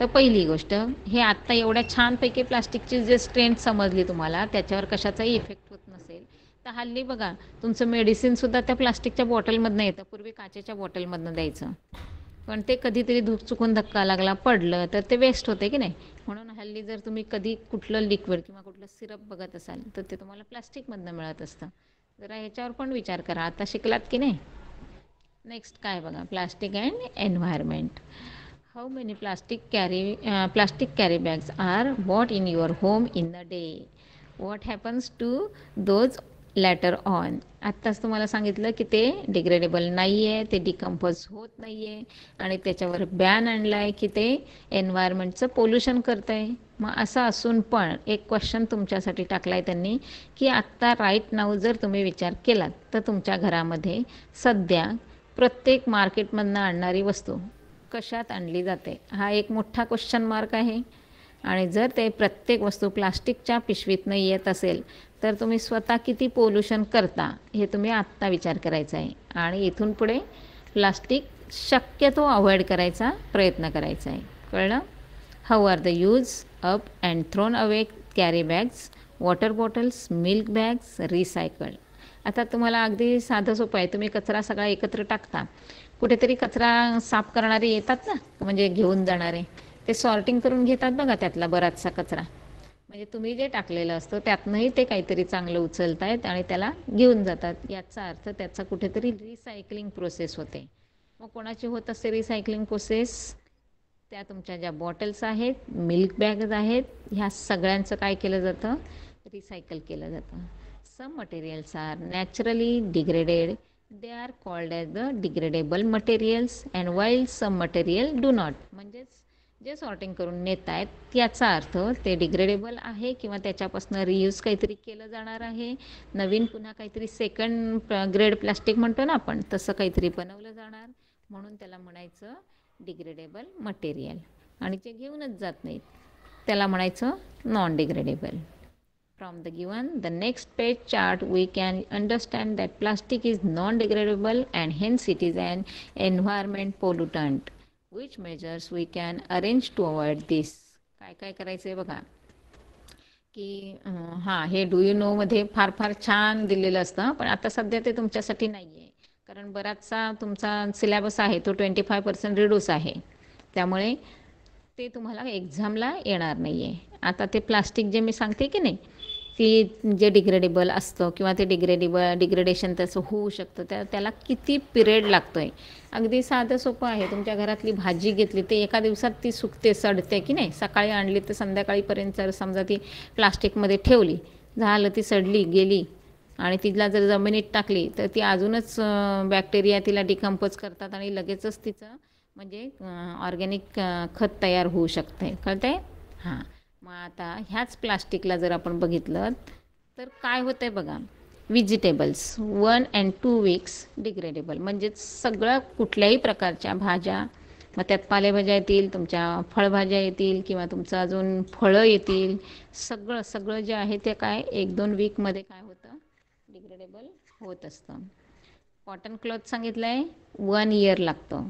तर पहिली गोष्ट, हे आत्ता एवढ्या छानपैकी प्लास्टिकची जे स्ट्रेंथ समजली तुम्हाला, त्याच्यावर कशाचाही इफेक्ट होत नसेल, तर हल्ली बघा तुमचं मेडिसिनसुद्धा त्या प्लास्टिकच्या बॉटलमधनं येतं. पूर्वी काचेच्या बॉटलमधनं द्यायचं, पण ते कधीतरी चुकून धक्का लागला, पडलं तर ते वेस्ट होते की नाही. म्हणून हल्ली जर तुम्ही कधी कुठलं लिक्विड किंवा कुठलं सिरप बघत असाल, तर ते तुम्हाला प्लास्टिकमधनं मिळत असतं. जरा ह्याच्यावर पण विचार करा, आता शिकलात की नाही. नेक्स्ट काय बघा, plastic and environment. How many plastic carry bags are bought in your home in the day. What happens to those later on. आत्ताच तुम्हाला सांगितलं की ते डिग्रेडेबल नाही आहे, ते डिकम्पोज होत नाही आहे आणि त्याच्यावर बॅन आणला आहे की ते एन्व्हायरमेंटचं पोल्युशन करतं आहे. मग असं असून पण एक क्वेश्चन तुमच्यासाठी टाकला आहे त्यांनी की आत्ता राईट नाऊ जर तुम्ही विचार केलात तर तुमच्या घरामध्ये सध्या प्रत्येक मार्केटमधनं आणणारी वस्तू कशात आणली जाते? हा एक मोठा क्वेश्चन मार्क आहे. आणि जर ते प्रत्येक वस्तू प्लास्टिकच्या पिशवीतनं येत असेल तर तुम्ही स्वतः किती पोल्युशन करता हे तुम्ही आत्ता विचार करायचा आहे. आणि इथून पुढे प्लास्टिक शक्यतो अवॉइड करायचा प्रयत्न करायचा आहे. कळलं? How are the use up and thrown away carry bags, water bottles, milk bags, recycled. आता तुम्हाला अगदी साधं सोपं आहे. तुम्ही कचरा सगळा एकत्र टाकता, कुठेतरी कचरा साफ करणारे येतात ना, म्हणजे घेऊन जाणारे, ते सॉर्टिंग करून घेतात बघा त्यातला बराचसा कचरा. म्हणजे तुम्ही जे टाकलेलं असतं त्यातनंही ते काहीतरी चांगलं उचलत आहेत आणि त्याला घेऊन जातात. याचा अर्थ त्याचा कुठेतरी रिसायकलिंग प्रोसेस होते. मग कोणाची होत असते रिसायकलिंग प्रोसेस? त्या तुमच्या ज्या बॉटल्स आहेत, मिल्क बॅग्स आहेत, ह्या सगळ्यांचं काय केलं जातं? रिसायकल केलं जातं. Some materials are naturally degraded, they are called as the degradable materials and while some material do not. म्हणजेच जे सॉर्टिंग करून नेत आहेत याचा अर्थ ते डिग्रेडेबल आहे किंवा त्याच्यापासून रियूज काहीतरी केलं जाणार आहे, नवीन पुन्हा काहीतरी सेकंड ग्रेड प्लास्टिक म्हणतो ना आपण, तसं काहीतरी बनवलं जाणार, म्हणून त्याला म्हणायचं डिग्रेडेबल मटेरियल. आणि जे घेऊनच जात नाहीत त्याला म्हणायचं non degradable. From the given, the next page chart, we can understand that plastic is non-degradable and hence it is an environment pollutant. Which measures we can arrange to avoid this? काय काय करायचं आहे बघा की हां, हे do you know मध्ये फार फार छान दिलेलं असतं, पण आता सध्या ते तुमच्यासाठी नाही आहे, कारण बराचसा तुमचा सिलेबस आहे तो 25% रिड्यूस आहे, त्यामुळे ते तुम्हाला एक्झामला येणार नाही आहे. आता ते प्लास्टिक जे मी सांगते की नाही, की जे डिग्रेडेबल असतं किंवा ते डिग्रेडेशन त्याचं होऊ शकतं, त्याला किती पिरियड लागतो आहे. अगदी साधं सोपं आहे. तुमच्या घरातली भाजी घेतली ते एका दिवसात ती सुकते, सडते की नाही. सकाळी आणली तर संध्याकाळीपर्यंत जर समजा ती प्लास्टिकमध्ये ठेवली, झालं ती सडली गेली आणि तिला जर जमिनीत टाकली तर ती अजूनच बॅक्टेरिया तिला डिकम्पोज करतात आणि लगेचच तिचं म्हणजे ऑर्गॅनिक खत तयार होऊ शकते. कळतंय? हां. मग आता ह्याच प्लास्टिकला जर आपण बघितलं तर काय होतं आहे बघा. व्हेजिटेबल्स 1 and 2 weeks डिग्रेडेबल, म्हणजे सगळं कुठल्याही प्रकारच्या भाज्या, मग त्यात पालेभाज्या येतील, तुमच्या फळभाज्या येतील किंवा तुमचं अजून फळं येतील, सगळं जे आहे ते काय 1-2 वीकमध्ये काय होतं? डिग्रेडेबल होत असतं. कॉटन क्लॉथ सांगितलं आहे 1 year लागतं.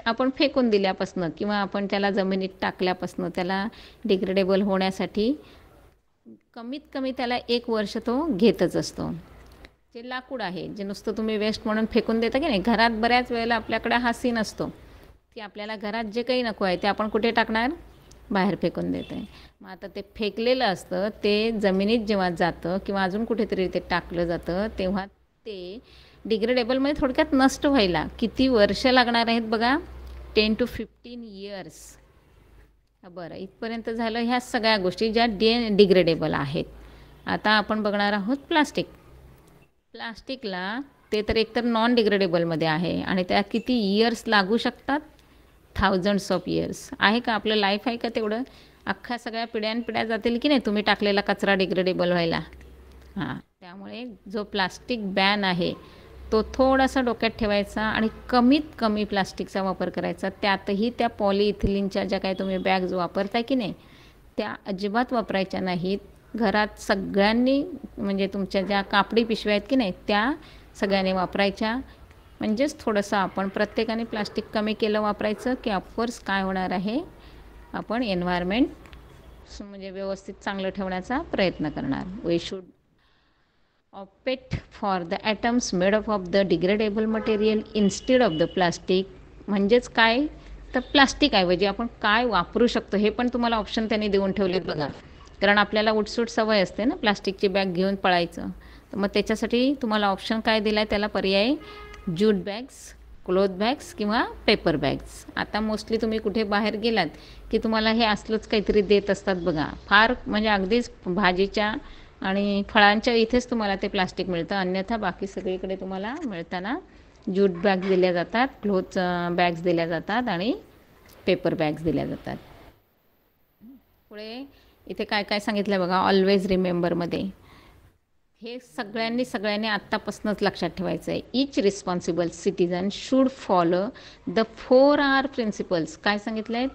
आपण फेकून दिल्यापासनं किंवा आपण त्याला जमिनीत टाकल्यापासनं त्याला डिग्रेडेबल होण्यासाठी कमीत कमी त्याला 1 वर्ष तो घेतच असतो. जे लाकूड आहे, जे नुसतं तुम्ही वेस्ट म्हणून फेकून देता की नाही, घरात बऱ्याच वेळेला आपल्याकडे हा सीन असतो की आपल्याला घरात जे काही नको आहे ते आपण कुठे टाकणार? बाहेर फेकून देतो आहे. मग आता ते फेकलेलं असतं ते जमिनीत जेव्हा जातं किंवा अजून कुठेतरी ते टाकलं जातं तेव्हा ते डिग्रेडेबलमध्ये थोडक्यात नष्ट व्हायला किती वर्ष लागणार आहेत बघा? 10 to 15 years. बरं, इथपर्यंत झालं ह्या सगळ्या गोष्टी ज्या डिग्रेडेबल आहेत. आता आपण बघणार आहोत प्लास्टिक. प्लास्टिकला ते तर एकतर नॉन डिग्रेडेबलमध्ये आहे आणि त्या किती इयर्स लागू शकतात? thousands of years. आहे का? आपलं लाईफ आहे का तेवढं? अख्ख्या सगळ्या पिढ्यानपिढ्या जातील की नाही तुम्ही टाकलेला कचरा डिग्रेडेबल व्हायला. हां, त्यामुळे जो प्लास्टिक बॅन आहे तो थोडासा डोक्यात ठेवायचा आणि कमीत कमी प्लास्टिकचा वापर करायचा. त्यातही त्या पॉलिइथिलीनच्या ज्या काही तुम्ही बॅग्स वापरताय की नाही त्या अजिबात वापरायच्या नाहीत. घरात सगळ्यांनी म्हणजे तुमच्या ज्या कापडी पिशव्या आहेत की नाही त्या सगळ्यांनी वापरायच्या. म्हणजेच थोडंसं आपण प्रत्येकाने प्लास्टिक कमी केलं वापरायचं की ऑफकोर्स काय होणार आहे, आपण एन्व्हायरमेंट म्हणजे व्यवस्थित चांगलं ठेवण्याचा प्रयत्न करणार. We should opt for the atoms made of the degradable material instead of the plastic. म्हणजेच काय तर प्लास्टिकऐवजी आपण काय वापरू शकतो हे पण तुम्हाला ऑप्शन त्यांनी देऊन ठेवलेत बघा. कारण आपल्याला उठसूट सवय असते ना प्लास्टिकची बॅग घेऊन पळायचं, तर मग त्याच्यासाठी तुम्हाला ऑप्शन काय दिला आहे? त्याला पर्याय ज्यूट बॅग्स, क्लॉथ बॅग्स किंवा पेपर बॅग्स. आता मोस्टली तुम्ही कुठे बाहेर गेलात की तुम्हाला हे असलंच काहीतरी देत असतात बघा. फार म्हणजे अगदीच भाजीच्या आणि फळांच्या इथेच तुम्हाला ते प्लास्टिक मिळतं, अन्यथा बाकी सगळीकडे तुम्हाला मिळताना ज्यूट बॅग दिल्या जातात, क्लोथ बॅग्स दिल्या जातात आणि पेपर बॅग्स दिल्या जातात. पुढे इथे काय काय सांगितलं बघा, ऑलवेज रिमेंबरमध्ये हे सगळ्यांनी आत्तापासूनच लक्षात ठेवायचं आहे. Each responsible citizen should follow the 4R principles. काय सांगितलं आहेत?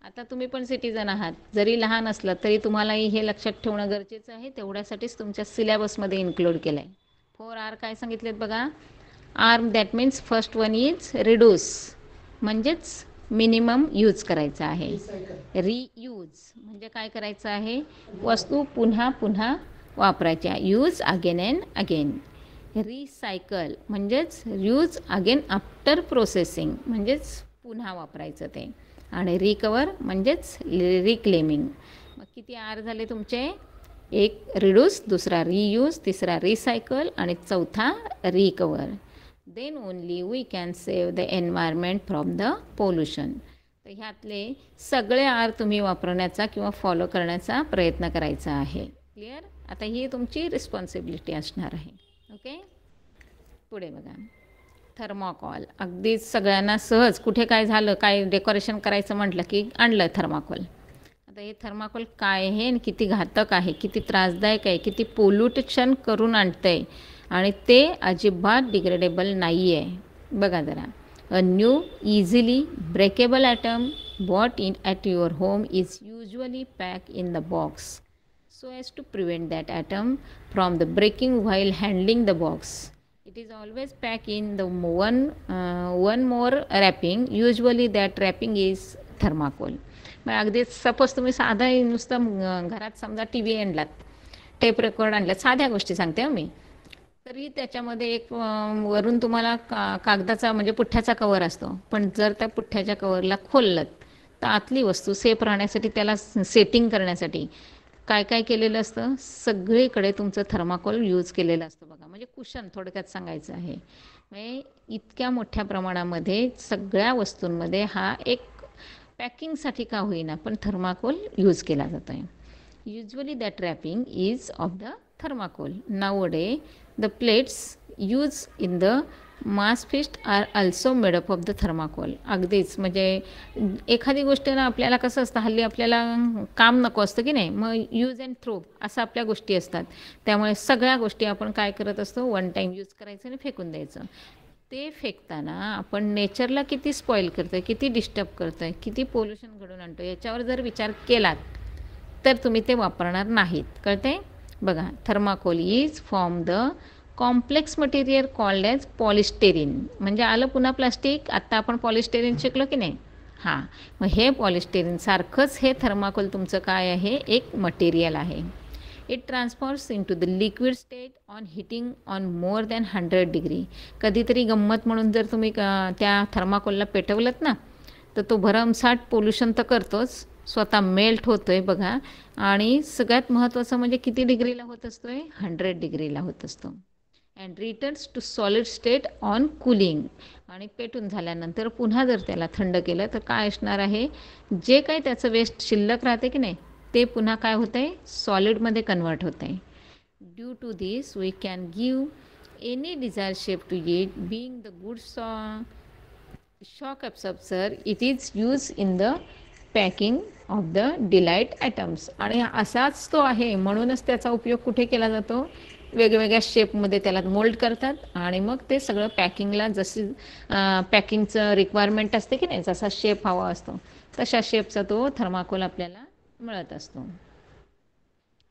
आता तुम्ही पण सिटीजन आहात, जरी लहान असलं तरी तुम्हालाही हे लक्षात ठेवणं गरजेचं आहे. तेवढ्यासाठीच तुमच्या सिलेबसमध्ये इन्क्लूड केलं आहे. 4R काय सांगितलेत बघा. R that means first one is reduce, म्हणजेच मिनिमम यूज करायचा आहे. रियूज म्हणजे काय करायचं आहे, वस्तू पुन्हा पुन्हा वापरायच्या, use again and again. Recycle म्हणजेच यूज अगेन आफ्टर प्रोसेसिंग, म्हणजेच पुन्हा वापरायचं ते. आणि रिकवर म्हणजेच रिक्लेमिंग. मग किती आर झाले तुमचे? एक रिड्यूस, दुसरा रियूज, तिसरा रिसायकल आणि चौथा recover. Then only we can save the environment from the pollution. तर ह्यातले सगळे आर तुम्ही वापरण्याचा किंवा फॉलो करण्याचा प्रयत्न करायचा आहे. क्लिअर? आता ही तुमची रिस्पॉन्सिबिलिटी असणार आहे. ओके, पुढे बघा. थर्माकॉल अगदीच सगळ्यांना सहज, कुठे काय झालं, काय डेकोरेशन करायचं म्हटलं की आणलं थर्माकॉल. आता हे थर्माकॉल काय आहे आणि किती घातक आहे, किती त्रासदायक आहे, किती पोल्युटेशन करून आणतं आहे आणि ते अजिबात डिग्रेडेबल नाही आहे. बघा जरा. A new easily breakable atom bought in at your home is usually pack in the box so as to prevent that atom from the breaking while handling the box. It is always packed in the one more wrapping. Usually that wrapping is thermocol. मग अगदी suppose तुम्ही साधा नुसतं घरात समजा T V आणलात, tape record आणलात, साध्या गोष्टी सांगते हो मी, तरी त्याच्यामध्ये एक वरून तुम्हाला कागदाचा म्हणजे पुठ्ठ्याचा कवर असतो. पण जर त्या पुठ्ठ्याच्या कवरला खोललं तर आतली वस्तू सेफ राहण्यासाठी, त्याला सेटिंग करण्यासाठी काय काय केलेलं असतं, सगळीकडे तुमचं थर्माकोल यूज केलेलं असतं बघा. म्हणजे कुशन थोडक्यात सांगायचं आहे. म्हणजे इतक्या मोठ्या प्रमाणामध्ये सगळ्या वस्तूंमध्ये हा एक पॅकिंगसाठी का होईना पण थर्माकोल यूज केला जातो आहे. Usually that wrapping is of the thermocol. Nowadays the plates use in the mass feast are also made up of the thermocol. अगदीच म्हणजे एखादी गोष्ट ना, आपल्याला कसं असतं हल्ली, आपल्याला काम नको असतं की नाही, मग यूज अँड थ्रो असं आपल्या गोष्टी असतात. त्यामुळे सगळ्या गोष्टी आपण काय करत असतो, वन टाईम यूज करायचं आणि फेकून द्यायचं. ते फेकताना आपण नेचरला किती स्पॉईल करतो आहे, किती डिस्टर्ब करतो आहे, किती पोल्युशन घडून आणतो, याच्यावर जर विचार केलात तर तुम्ही ते वापरणार नाहीत. कळते? बघा. Thermocol is from the complex material called as polystyrene. म्हणजे आलं पुन्हा प्लास्टिक, आत्ता आपण पॉलिस्टेरीन शिकलो की नाही. हां, मग हे पॉलिस्टेरीनसारखंच हे थर्माकोल तुमचं काय आहे, एक मटेरियल आहे. It transforms into the liquid state on heating on more than 100 degree. कधीतरी गंमत म्हणून जर तुम्ही त्या थर्माकोलला पेटवलंत ना, तर तो भरमसाठ पोल्युशन तर करतोच, स्वतः मेल्ट होतो आहे बघा. आणि सगळ्यात महत्त्वाचं म्हणजे किती डिग्रीला होत असतो आहे, 100 डिग्रीला होत असतो. And returns to solid state on cooling. आणि पेटून झाल्यानंतर पुन्हा जर त्याला थंड केलं तर काय असणार आहे, जे काही त्याचं वेस्ट शिल्लक राहते की नाही, ते पुन्हा काय होतं आहे, सॉलिडमध्ये कन्वर्ट होतं आहे. Due to this we can give any desire shape to it being the good shock absorber. It is use in the packing of the delight atoms. आणि असाच तो आहे, म्हणूनच त्याचा उपयोग कुठे केला जातो, वेगवेगळ्या शेपमध्ये त्याला मोल्ड करतात आणि मग ते सगळं पॅकिंगला, जशी पॅकिंगचं रिक्वायरमेंट असते की नाही, जसा शेप हवा असतो तशा शेपचा तो थर्माकोल आपल्याला मिळत असतो.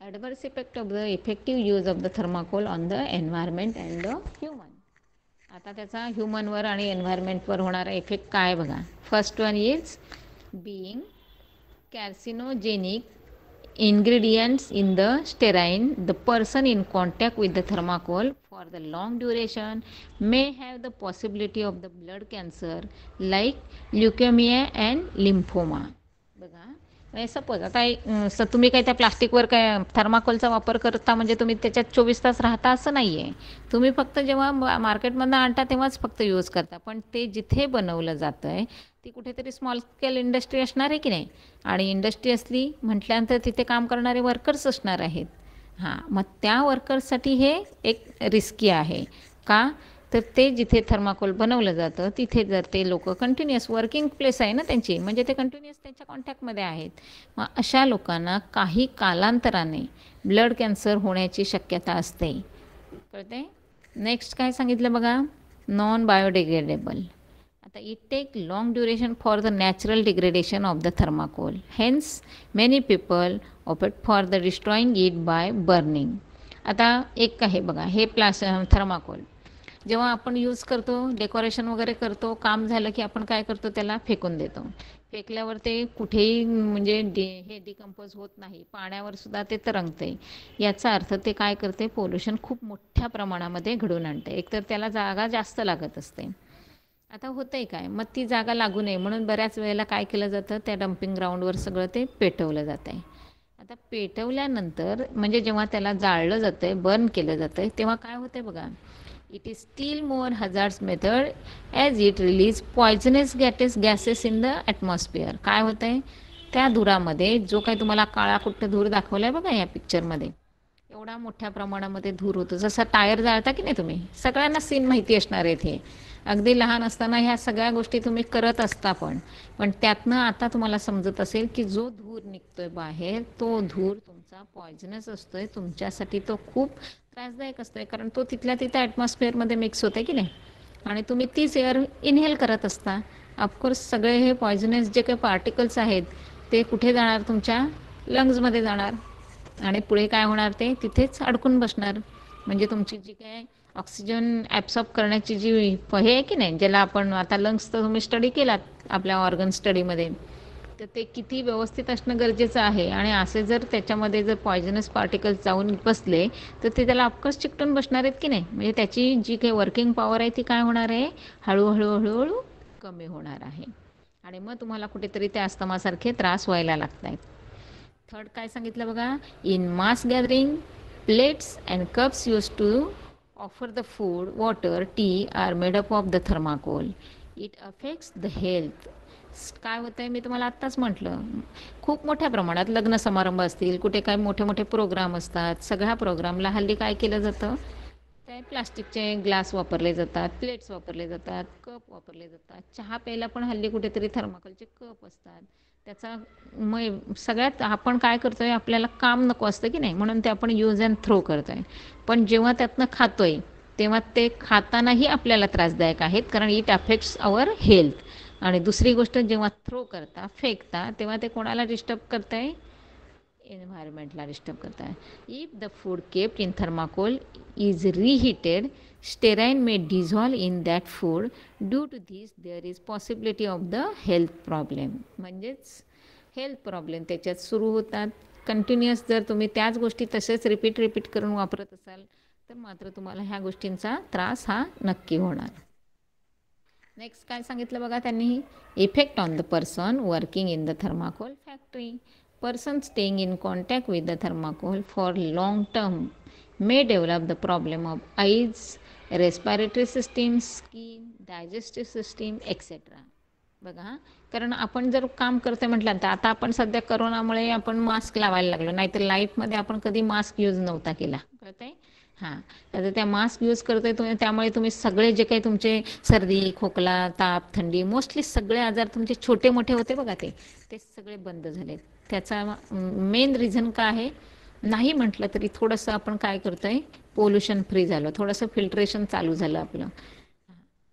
Adverse effect of the effective use of the thermocol on the environment and the human. आता त्याचा ह्युमनवर आणि एन्व्हायरमेंटवर होणारा इफेक्ट काय बघा. First one is being carcinogenic ingredients in the stearine. The person in contact with the thermocol for the long duration may have the possibility of the blood cancer like leukemia and lymphoma. बघा, suppose आता तुम्ही काय त्या प्लास्टिकवर काय थर्माकोलचा वापर करता म्हणजे तुम्ही त्याच्यात 24 तास राहता असं नाही आहे. तुम्ही फक्त जेव्हा मार्केटमधून आणता तेव्हाच फक्त यूज करता. पण ते जिथे बनवलं जातं आहे ती कुठेतरी स्मॉल स्केल इंडस्ट्री असणार आहे की नाही. आणि इंडस्ट्री असली म्हटल्यानंतर तिथे काम करणारे वर्कर्स असणार आहेत. हां, मग त्या वर्कर्ससाठी हे एक रिस्की आहे. का? तर ते जिथे थर्माकोल बनवलं जातं तिथे जर ते लोकं कंटिन्युअस वर्किंग प्लेस आहे ना त्यांची, म्हणजे ते कंटिन्युअस त्यांच्या कॉन्टॅक्टमध्ये आहेत. मग अशा लोकांना काही कालांतराने ब्लड कॅन्सर होण्याची शक्यता असते. कळते? नेक्स्ट काय सांगितलं बघा, नॉन बायोडिग्रेडेबल. आता it take long duration for the natural degradation of the thermocol, hence many people opt for the destroying it by burning. आता एक आहे बघा, हे थर्माकोल जेव्हा आपण यूज करतो, डेकोरेशन वगैरे करतो, काम झालं की आपण काय करतो, त्याला फेकून देतो. फेकल्यावर ते कुठेही म्हणजे हे डिकम्पोज होत नाही, पाण्यावर सुद्धा ते तरंगते. याचा अर्थ ते काय करते, पोल्युशन खूप मोठ्या प्रमाणामध्ये घडवून आणते. एकतर त्याला जागा जास्त लागत असते. आता होतंय काय, मग ती जागा लागू नये म्हणून बऱ्याच वेळेला काय केलं जातं, त्या डम्पिंग ग्राउंडवर सगळं ते पेटवलं जातं आहे. आता पेटवल्यानंतर म्हणजे जेव्हा त्याला जाळलं जातं आहे, बर्न केलं जातं आहे, तेव्हा काय होतं आहे बघा, it is steel more hazards method as it release poisonous gases in the atmosphere. काय होतं आहे, त्या धुरामध्ये जो काही तुम्हाला काळा कुट्ट धूर दाखवला आहे बघा या पिक्चरमध्ये, एवढा मोठ्या प्रमाणामध्ये धूर होतो. जसा टायर जाळता की नाही तुम्ही, सगळ्यांना सीन माहिती असणार आहेत हे. अगदी लहान असताना ह्या सगळ्या गोष्टी तुम्ही करत असता, पण त्यातनं आता तुम्हाला समजत असेल की जो धूर निघतोय बाहेर, तो धूर तुमचा पॉयझनस असतोय, तुमच्यासाठी तो खूप त्रासदायक असतोय, कारण तो तिथल्या तिथे ॲटमॉस्फिअरमध्ये मिक्स होते की नाही, आणि तुम्ही तीच एअर इनहेल करत असता. ऑफकोर्स सगळे हे पॉयझनस जे काही पार्टिकल्स आहेत ते कुठे जाणार, तुमच्या लंग्समध्ये जाणार, आणि पुढे काय होणार, ते तिथेच अडकून बसणार. म्हणजे तुमची जी काय ऑक्सिजन ॲब्सॉर्ब करण्याची जी हे आहे की नाही, ज्याला आपण आता लंग्सचं तुम्ही स्टडी केलात आपल्या ऑर्गन स्टडीमध्ये, तर ते किती व्यवस्थित असणं गरजेचं आहे. आणि असे जर त्याच्यामध्ये जर पॉयझनस पार्टिकल्स जाऊन बसले तर ते त्याला ऑफकोर्स चिकटून बसणार आहेत की नाही. म्हणजे त्याची जी काही वर्किंग पॉवर आहे ती काय होणार आहे, हळूहळू हळूहळू कमी होणार आहे, आणि मग तुम्हाला कुठेतरी त्या अस्थमासारखे त्रास व्हायला लागत आहेत. थर्ड काय सांगितलं बघा, in mass gathering plates and cups use to offer the food, water, tea are made up of the thermocol. It affects the health. काय होतं आहे, मी तुम्हाला आत्ताच म्हटलं, खूप मोठ्या प्रमाणात लग्न समारंभ असतील, कुठे काय मोठे मोठे प्रोग्राम असतात, सगळ्या प्रोग्रामला हल्ली काय केलं जातं, ते प्लास्टिकचे ग्लास वापरले जातात, प्लेट्स वापरले जातात, कप वापरले जातात. चहा प्यायला पण हल्ली कुठेतरी थर्माकोलचे कप असतात. त्याचा मग सगळ्यात आपण काय करतोय, आपल्याला काम नको असतं की नाही, म्हणून ते आपण यूज अँड थ्रो करतोय. पण जेव्हा त्यातनं खातोय तेव्हा ते खातानाही आपल्याला त्रासदायक आहेत, कारण इट अफेक्ट्स आवर हेल्थ. आणि दुसरी गोष्ट, जेव्हा थ्रो करता, फेकता, तेव्हा ते कोणाला डिस्टर्ब करताय, एन्व्हायरमेंटला डिस्टर्ब करताय. If the food kept in thermocol is reheated, styrene may dissolve in that food. Due to this there is possibility of the health problem. म्हणजेच हेल्थ प्रॉब्लेम त्याच्यात सुरू होतात. कंटिन्युअस जर तुम्ही त्याच गोष्टी तसेच रिपीट करून वापरत असाल तर मात्र तुम्हाला ह्या गोष्टींचा त्रास हा नक्की होणार. नेक्स्ट काय सांगितलं बघा त्यांनी, effect on the person working in the thermocol factory. Person staying in contact with the thermocol for long term may develop the problem of eyes, respiratory system, skin, digestive system, etc. बघा, कारण आपण जर काम करतोय म्हटलं तर आता आपण सध्या करोनामुळे आपण मास्क लावायला लागलो, नाहीतर लाईफमध्ये आपण कधी मास्क यूज नव्हता केला, कळतंय. हां, आता त्या मास्क यूज करतोय तुम्ही, त्यामुळे तुम्ही सगळे जे काही तुमचे सर्दी, खोकला, ताप, थंडी, मोस्टली सगळे आजार तुमचे छोटे मोठे होते बघा, ते सगळे बंद झालेत. त्याचा मेन रिझन काय आहे, नाही म्हटलं तरी थोडंसं आपण काय करतोय, पोल्युशन फ्री झालं, थोडंसं फिल्ट्रेशन चालू झालं आपलं.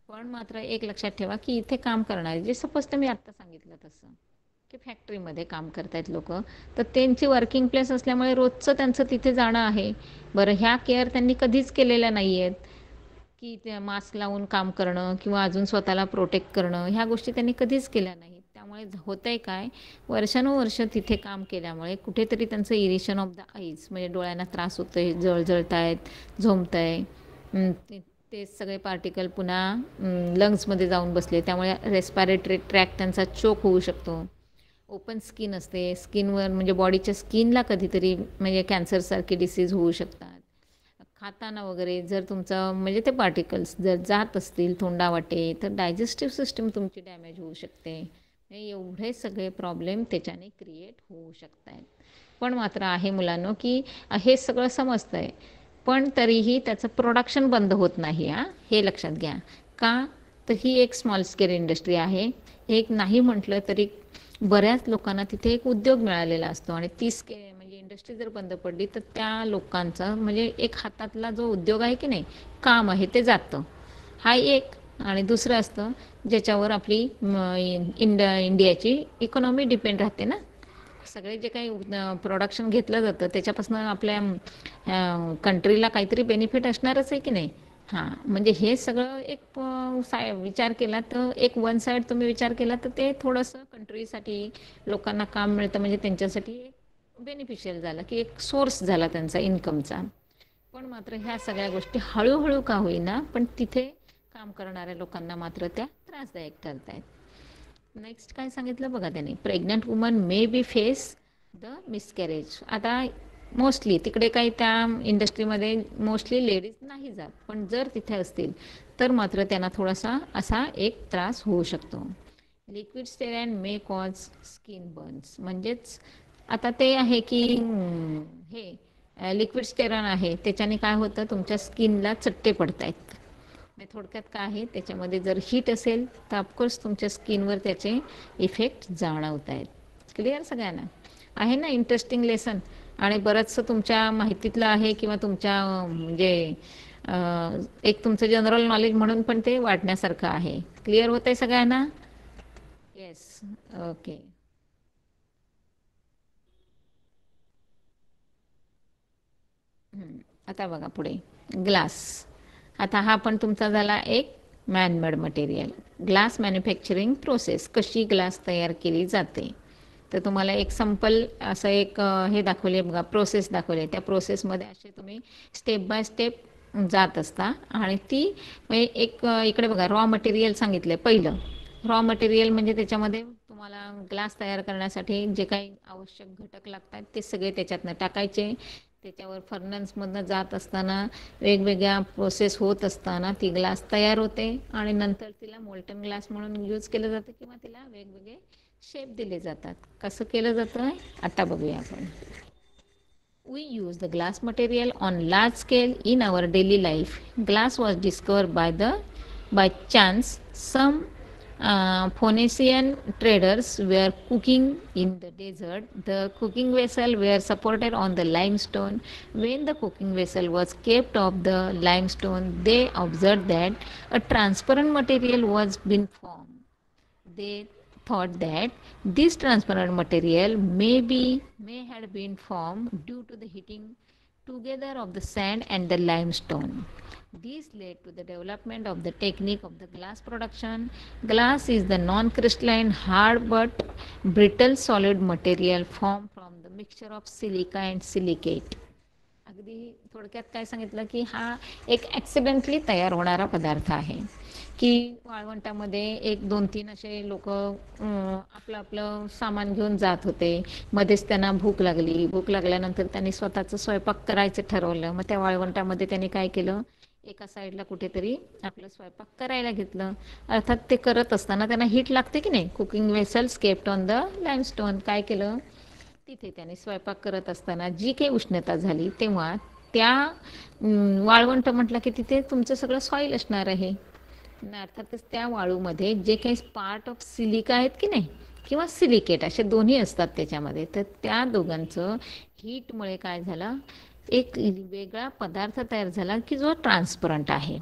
पण मात्र एक लक्षात ठेवा की इथे काम करणारे, जे सपोज तुम्ही आत्ता सांगितलं तसं की फॅक्टरीमध्ये काम करतायत लोक, तर त्यांची वर्किंग प्लेस असल्यामुळे रोजचं त्यांचं तिथे जाणं आहे. बरं, ह्या केअर त्यांनी कधीच केलेल्या नाही आहेत की त्या मास्क लावून काम करणं किंवा अजून स्वतःला प्रोटेक्ट करणं, ह्या गोष्टी त्यांनी कधीच केल्या नाहीत. त्यामुळे होतं आहे काय, वर्षानुवर्ष तिथे काम केल्यामुळे कुठेतरी त्यांचं इरिशन ऑफ द आईज, म्हणजे डोळ्यांना त्रास होतो आहे, जळजळत आहेत, झोंबत आहे, ते सगळे पार्टिकल पुन्हा लंग्समध्ये जाऊन बसले, त्यामुळे रेस्पिरेटरी ट्रॅक त्यांचा चोक होऊ शकतो. ओपन स्किन असते, स्किनवर म्हणजे बॉडीच्या स्किनला कधीतरी म्हणजे कॅन्सरसारखे डिसीज होऊ शकतात. खाताना वगैरे जर तुमचं म्हणजे ते पार्टिकल्स जर जात असतील तोंडावाटे, तर डायजेस्टिव्ह सिस्टम तुमची डॅमेज होऊ शकते. एवढे सगळे प्रॉब्लेम त्याच्याने क्रिएट होऊ शकत आहेत. पण मात्र आहे मुलांनो, की हे सगळं समजतंय, पण तरीही त्याचं प्रोडक्शन बंद होत नाही हां, हे लक्षात घ्या. का? तर ही एक स्मॉल स्केल इंडस्ट्री आहे. एक नाही म्हटलं तरी बऱ्याच लोकांना तिथे एक उद्योग मिळालेला असतो आणि ती म्हणजे इंडस्ट्री जर बंद पडली तर त्या लोकांचा म्हणजे एक हातातला जो उद्योग आहे की नाही, काम आहे ते जातं. हा एक. आणि दुसरं असतं ज्याच्यावर आपली इंडियाची इकॉनॉमी डिपेंड राहते ना. सगळे जे काही प्रोडक्शन घेतलं जातं त्याच्यापासून आपल्या कंट्रीला काहीतरी बेनिफिट असणारच आहे की नाही. हां, म्हणजे हे सगळं एक विचार केला तर एक वन साईड तुम्ही विचार केला तर ते थोडंसं कंट्रीसाठी लोकांना काम मिळतं म्हणजे त्यांच्यासाठी बेनिफिशियल झालं की एक सोर्स झाला त्यांचा इन्कमचा. पण मात्र ह्या सगळ्या गोष्टी हळूहळू का होईना पण तिथे काम करणाऱ्या लोकांना मात्र त्या त्रासदायक ठरत आहेत. नेक्स्ट काय सांगितलं बघा त्यांनी, pregnant woman may be face the miscarriage. आता मोस्टली तिकडे काही त्या इंडस्ट्रीमध्ये मोस्टली लेडीज नाही जात, पण जर तिथे असतील तर मात्र त्यांना थोडासा असा एक त्रास होऊ शकतो. Liquid steroid may cause skin Burns. म्हणजेच आता ते आहे की हे लिक्विड स्टेरॉइड आहे त्याच्याने काय होतं, तुमच्या स्किनला चट्टे पडत आहेत. थोडक्यात काय आहे, त्याच्यामध्ये जर हीट असेल तर ऑफकोर्स तुमच्या स्किनवर त्याचे इफेक्ट जाणवत आहेत. क्लिअर सगळ्यांना आहे ना इंटरेस्टिंग लेसन. आणि बरंचसं तुमच्या माहितीतलं आहे किंवा तुमच्या म्हणजे एक तुमचं जनरल नॉलेज म्हणून पण ते वाटण्यासारखं आहे. क्लिअर होत आहे सगळ्यांना? येस. ओके. आता बघा पुढे ग्लास. आता हा पण तुमचा झाला एक man-made material. Glass manufacturing process, कशी ग्लास तयार केली जाते. तर तुम्हाला एक संपल असं एक हे दाखवले बघा, प्रोसेस दाखवले. त्या प्रोसेसमध्ये असे तुम्ही स्टेप बाय स्टेप जात असता आणि ती एक इकडे बघा रॉ मटेरियल सांगितलं पहिलं. रॉ मटेरियल म्हणजे त्याच्यामध्ये तुम्हाला ग्लास तयार करण्यासाठी जे काही आवश्यक घटक लागतात ते सगळे त्याच्यातनं टाकायचे. त्याच्यावर फर्नन्समधनं जात असताना वेगवेगळ्या प्रोसेस होत असताना ती ग्लास तयार होते आणि नंतर तिला मोल्टन ग्लास म्हणून यूज केलं जातं किंवा तिला वेगवेगळे शेप दिले जातात. कसं केलं जातं आता बघूया आपण. We use the glass material on large scale in our daily life. Glass was discovered by chance. Some Phoenician traders were cooking in the desert. The cooking vessel were supported on the limestone. When the cooking vessel was kept off the limestone, they observed that a transparent material was being formed. They thought that this transparent material may have been formed due to the heating together of the sand and the limestone. This led to the development of the technique of the glass production. Glass is the non-crystalline, hard but brittle solid material formed from the mixture of silica and silicate. अगदी थोडक्यात काय सांगितलं की हा एक accidentally तयार होणारा पदार्थ आहे की वाळवंटामध्ये एक दोन तीन असे लोक आपलं आपलं सामान घेऊन जात होते. मध्येच त्यांना भूक लागली. भूक लागल्यानंतर त्यांनी स्वतःचं स्वयंपाक करायचं ठरवलं. मग त्या वाळवंटामध्ये त्यांनी काय केलं, एका साईडला कुठेतरी आपलं स्वयंपाक करायला घेतलं. अर्थात ते करत असताना त्यांना हीट लागते की नाही. Cooking vessels kept on the limestone. काय केलं, तिथे त्याने स्वयंपाक करत असताना जी काही उष्णता झाली तेव्हा त्या वाळवंट म्हटलं की तिथे तुमचं सगळं सॉईल असणार आहे. अर्थातच त्या वाळूमध्ये जे काही पार्ट ऑफ सिलिका आहेत की नाही किंवा सिलिकेट असे दोन्ही असतात त्याच्यामध्ये. तर त्या दोघांचं हीटमुळे काय झालं, एक वेगळा पदार्थ तयार झाला की जो ट्रान्सपरंट आहे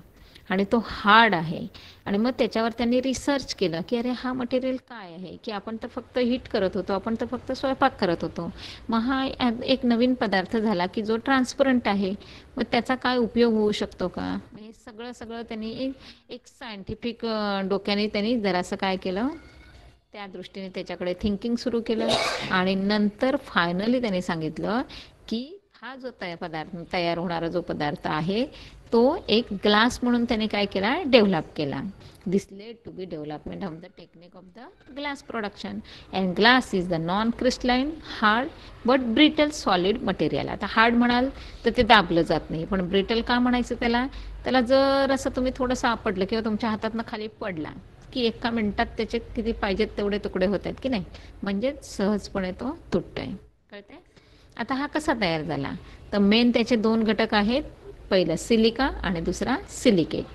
आणि तो हार्ड आहे. आणि मग त्याच्यावर त्यांनी रिसर्च केलं की अरे हा मटेरियल काय आहे, की आपण तर फक्त हीट करत होतो, आपण तर फक्त स्वयंपाक करत होतो. मग हा एक नवीन पदार्थ झाला की जो ट्रान्सपरंट आहे. मग त्याचा काय उपयोग होऊ शकतो का, हे सगळं सगळं त्यांनी एक सायंटिफिक डोक्याने त्यांनी जरासं काय केलं, त्या दृष्टीने त्याच्याकडे थिंकिंग सुरू केलं. आणि नंतर फायनली त्यांनी सांगितलं की हा जो तयार होणारा जो पदार्थ आहे तो एक ग्लास म्हणून त्याने काय केला, डेव्हलप केला. This led to be development of the technique of the glass production. And glass is the non crystalline, hard but brittle solid material. आता हार्ड म्हणाल तर ते दाबलं जात नाही, पण ब्रिटल का म्हणायचं त्याला, त्याला जर असं तुम्ही थोडंसं आपडलं किंवा तुमच्या हातातनं खाली पडला की एका मिनिटात त्याचे किती पाहिजेत तेवढे तुकडे होत आहेत की नाही, म्हणजेच सहजपणे तो तुटतोय. कळतंय? आता हा कसा तयार झाला, तर मेन त्याचे दोन घटक आहेत, पहिलं सिलिका आणि दुसरा सिलिकेट.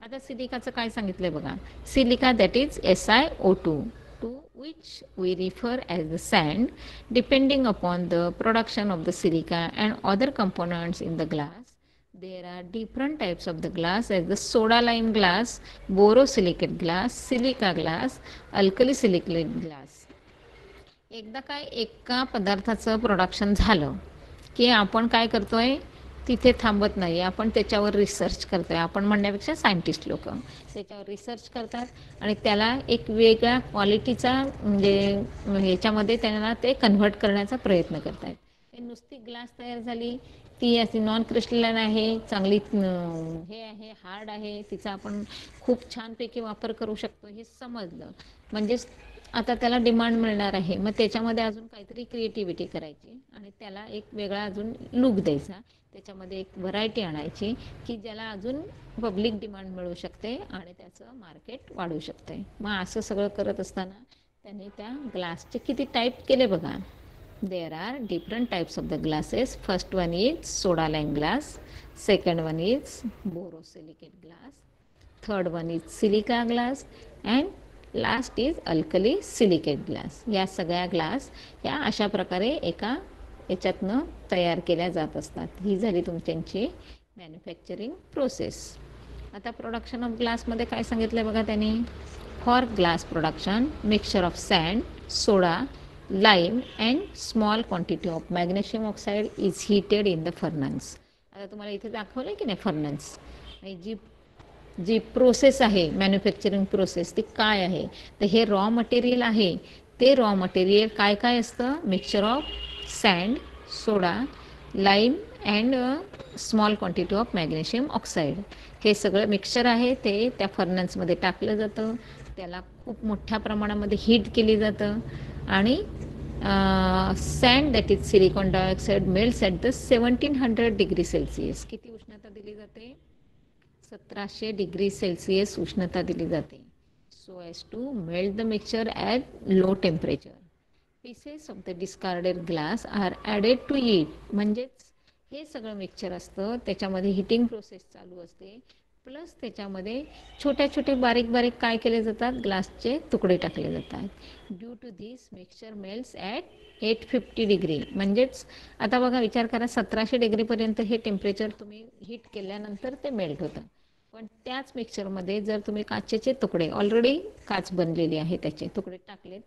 आता सिलिकाचं काय सांगितलंय बघा, silica that is SiO2 to which we refer as the sand. Depending upon the production of the silica and other components in the glass, there are different types of the glass as the soda lime glass, borosilicate glass, silica glass, alkali silicate glass. एकदा काय एका पदार्थाचं production झालं की आपण काय करतोय, तिथे थांबत नाही, आपण त्याच्यावर रिसर्च करतोय. आपण म्हणण्यापेक्षा सायंटिस्ट लोक त्याच्यावर रिसर्च करतात आणि त्याला एक वेगळ्या क्वालिटीचा म्हणजे ह्याच्यामध्ये त्यांना ते कन्व्हर्ट करण्याचा प्रयत्न करतात. हे नुसती ग्लास तयार झाली, ती अशी नॉन क्रिस्टलाइन आहे, चांगली हे आहे, हार्ड आहे, तिचा आपण खूप छानपैकी वापर करू शकतो हे समजलं, म्हणजेच आता त्याला डिमांड मिळणार आहे. मग त्याच्यामध्ये अजून काहीतरी क्रिएटिव्हिटी करायची आणि त्याला एक वेगळा अजून लुक द्यायचा, त्याच्यामध्ये एक व्हरायटी आणायची की ज्याला अजून पब्लिक डिमांड मिळू शकते आणि त्याचं मार्केट वाढू शकते. मग असं सगळं करत असताना त्यांनी त्या ग्लासचे किती टाईप केले बघा. There are different types of the glasses. First one is soda lime glass, second one is borosilicate glass, third one is silica glass and last is alkali silicate glass. या सगळ्या ग्लास या अशा प्रकारे एका याच्यातनं तयार केल्या जात असतात. ही झाली तुमच्यांची मॅन्युफॅक्चरिंग प्रोसेस. आता प्रोडक्शन ऑफ ग्लासमध्ये काय सांगितलं आहे बघा त्यांनी. For glass production mixture of sand, soda, lime and small quantity of magnesium oxide is heated in the furnace. आता तुम्हाला इथे दाखवलं की नाही फर्नन्स, जी प्रोसेस आहे मॅन्युफॅक्चरिंग प्रोसेस ती काय आहे. तर हे रॉ मटेरियल आहे, ते रॉ मटेरियल काय काय असतं, mixture of sand, soda, lime and small quantity of magnesium oxide. हे सगळं मिक्सचर आहे, ते त्या फर्नन्समध्ये टाकलं जातं, त्याला खूप मोठ्या प्रमाणामध्ये हीट केली जातं आणि sand that is silicon dioxide melts at the 1700 degree Celsius. किती उष्णता दिली जाते, 1700 डिग्री सेल्सिअस उष्णता दिली जाते. So as to melt the mixture at low temperature. Pieces of the discarded glass are added to it. म्हणजेच हे सगळं मिक्सचर असतं, त्याच्यामध्ये हिटिंग प्रोसेस चालू असते, प्लस त्याच्यामध्ये छोट्या छोटे बारीक बारीक काय केले जातात, ग्लासचे तुकडे टाकले जातात. Due to this mixture melts at 850 degree. म्हणजेच आता बघा विचार करा, 1700 डिग्रीपर्यंत हे टेम्परेचर तुम्ही हीट केल्यानंतर ते मेल्ट होतं. पण त्याच मिक्सचरमध्ये जर तुम्ही काचेचे तुकडे, ऑलरेडी काच बनलेली आहे त्याचे तुकडे टाकलेत,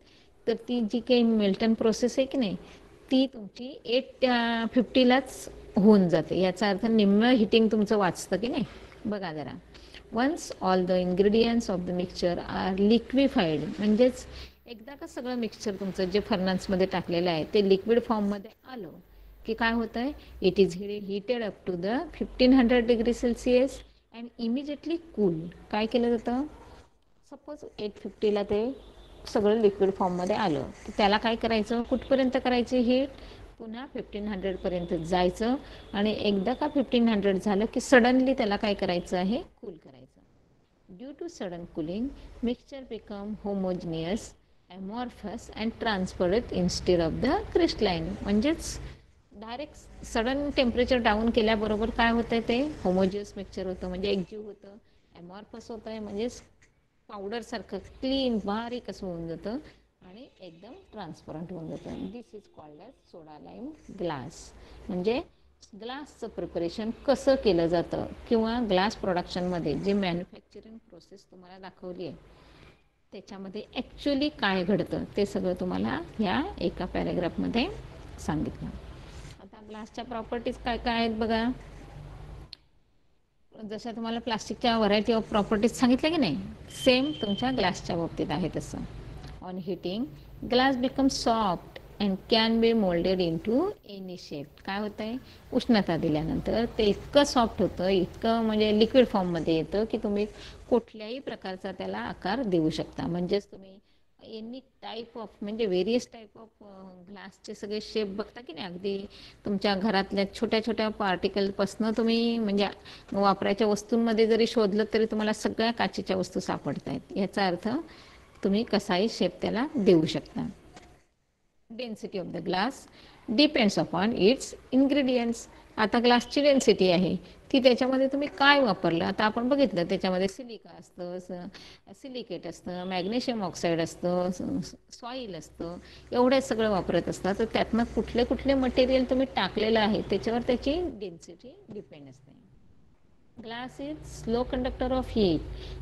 तर ती जी काही मेल्टन प्रोसेस आहे की नाही, ती तुमची 850लाच होऊन जाते. याचा अर्थ निम्म हिटिंग तुमचं वाचतं की नाही. बघा जरा, once all the ingredients of the mixture are liquefied. म्हणजेच एकदा का सगळं मिक्सचर तुमचं जे फर्नन्समध्ये टाकलेलं आहे ते लिक्विड फॉर्ममध्ये आलं की काय होतं आहे, it is heated up to the 1500 degree Celsius and immediately cool. काय केलं जातं, सपोज 850ला ते सगळं लिक्विड फॉर्ममध्ये आलं तर त्याला काय करायचं, कुठपर्यंत करायची हीट, पुन्हा 1500पर्यंत जायचं आणि एकदा का 1500 झालं की सडनली त्याला काय करायचं आहे, कूल करायचं. Due to sudden cooling mixture become homogeneous, amorphous and transparent instead of the crystalline. म्हणजेच डायरेक्ट सडन टेम्परेचर डाऊन केल्याबरोबर काय होतं आहे, ते होमोजियस मिक्सचर होतं, म्हणजे एकजीव होतं, ॲमॉर्फस होतं आहे, म्हणजेच पावडरसारखं क्लीन बारीक असं होऊन जातं आणि एकदम ट्रान्सपरंट होऊन जातं. This is called as soda lime glass. म्हणजे ग्लासचं प्रिपरेशन कसं केलं जातं किंवा ग्लास प्रोडक्शनमध्ये जे मॅन्युफॅक्चरिंग प्रोसेस तुम्हाला दाखवली आहे त्याच्यामध्ये ॲक्च्युली काय घडतं ते सगळं तुम्हाला ह्या एका पॅरेग्राफमध्ये सांगितलं. आता ग्लासच्या प्रॉपर्टीज काय काय आहेत बघा. जशा तुम्हाला प्लास्टिकच्या व्हरायटी ऑफ प्रॉपर्टीज सांगितल्या की नाही, सेम तुमच्या ग्लासच्या बाबतीत आहे तसं. On heating glass become soft and can be moulded in to any shape. काय होतं आहे, उष्णता दिल्यानंतर ते इतकं सॉफ्ट होतं, इतकं म्हणजे लिक्विड फॉर्ममध्ये येतं की तुम्ही कुठल्याही प्रकारचा त्याला आकार देऊ शकता. म्हणजेच तुम्ही एनी टाईप ऑफ म्हणजे व्हेरियस टाईप ऑफ ग्लासचे सगळे शेप बघता की नाही, अगदी तुमच्या घरातल्या छोट्या छोट्या पार्टिकलपासनं तुम्ही म्हणजे वापरायच्या वस्तूंमध्ये जरी शोधलं तरी तुम्हाला सगळ्या काचेच्या वस्तू सापडत आहेत. याचा अर्थ तुम्ही कसाही शेप त्याला देऊ शकता. Density of the glass depends upon its ingredients. आता ग्लासची डेन्सिटी आहे ती त्याच्यामध्ये तुम्ही काय वापरलं. आता आपण बघितलं त्याच्यामध्ये सिलिका असतं, सिलिकेट असतं, मॅग्नेशियम ऑक्साईड असतं, सॉईल असतं, एवढे सगळं वापरत असतात. तर त्यातनं कुठले कुठले मटेरियल तुम्ही टाकलेलं आहे त्याच्यावर त्याची डेन्सिटी डिपेंड असते. Glass is slow conductor of heat.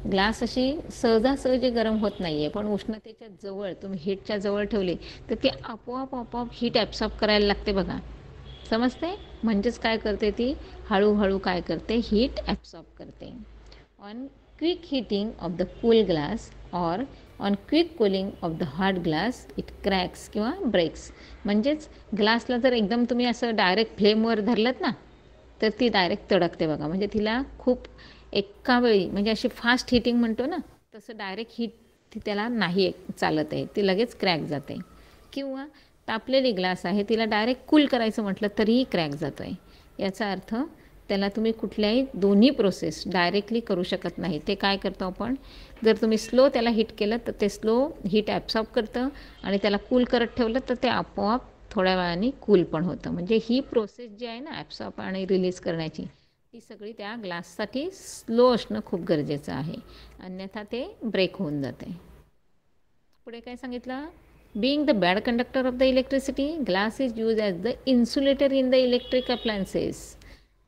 Glass अशी सहजासहजी गरम होत नाही आहे, पण उष्णतेच्या जवळ तुम्ही हीटच्या जवळ ठेवले तर ती आपोआप आपोआप हीट ॲब्सॉर्ब करायला लागते बघा. समजते? म्हणजेच काय करते ती हळूहळू काय करते हीट ॲब्सॉर्ब करते. On quick heating of the cool glass or on quick cooling of the hot glass it cracks किंवा ब्रेक्स. म्हणजेच ग्लासला जर एकदम तुम्ही असं डायरेक्ट फ्लेमवर धरलत ना तर ती डायरेक्ट तडकते बघा. म्हणजे तिला खूप एका वेळी म्हणजे अशी फास्ट हीटिंग म्हणतो ना तसं डायरेक्ट हीट ती त्याला नाही चालत आहे, ती लगेच क्रॅक जाते. किंवा तापलेली ग्लास आहे तिला डायरेक्ट कूल करायचं म्हटलं तरीही क्रॅक जातो आहे. याचा अर्थ त्याला तुम्ही कुठल्याही दोन्ही प्रोसेस डायरेक्टली करू शकत नाही. ते काय करतो आपण, जर तुम्ही स्लो त्याला हीट केलं तर ते स्लो हीट ॲब्सॉर्ब करतं आणि त्याला कूल करत ठेवलं तर ते आपोआप थोड्या वेळाने कूल पण होतं. म्हणजे ही प्रोसेस जी आहे ना ॲब्सॉर्ब आणि रिलीज करण्याची ती सगळी त्या ग्लाससाठी स्लो असणं खूप गरजेचं आहे, अन्यथा ते ब्रेक होऊन जाते. पुढे काय सांगितलं, being the bad conductor of the electricity glass is use as the insulator in the electric appliances.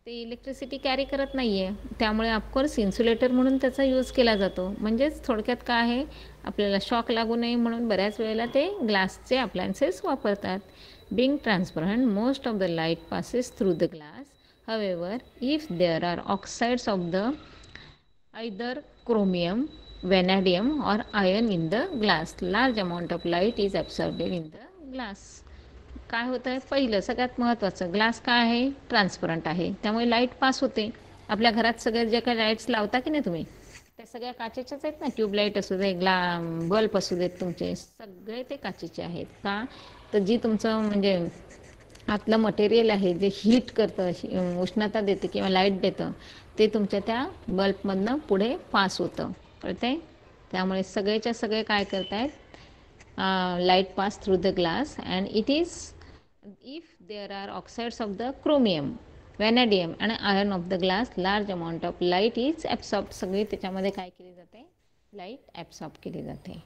ते इलेक्ट्रिसिटी कॅरी करत नाही आहे त्यामुळे ऑफकोर्स इन्सुलेटर म्हणून त्याचा यूज केला जातो. म्हणजेच थोडक्यात काय आहे, आपल्याला शॉक लागू नये म्हणून बऱ्याच वेळेला ते ग्लासचे अप्लायन्सेस वापरतात. Being transparent most of the light passes through the glass. हवेवर if there are oxides of the either chromium, vanadium और iron in the glass large amount of light is absorbed in the glass. काय होतं आहे, पहिलं सगळ्यात महत्त्वाचं glass काय आहे ट्रान्सपरंट आहे त्यामुळे लाईट पास होते. आपल्या घरात सगळे जे काही लाईट्स लावता की नाही तुम्ही त्या सगळ्या काचेच्याच आहेत ना. ट्यूबलाईट असू दे, बल्ब असू देत, तुमचे सगळे ते काचेचे आहेत का. तर जी तुमचं म्हणजे आतलं मटेरियल आहे जे हीट करतं, उष्णता देते किंवा लाईट देतं ते तुमच्या त्या बल्बमधनं पुढे पास होतं, कळते. त्यामुळे सगळेच्या सगळे काय करतायत light pass through the glass and it is if there are oxides of the chromium, vanadium and iron of the glass large amount of light is absorbed. सगळी त्याच्यामध्ये काय केली जाते लाईट ॲब्सॉर्ब केली जाते.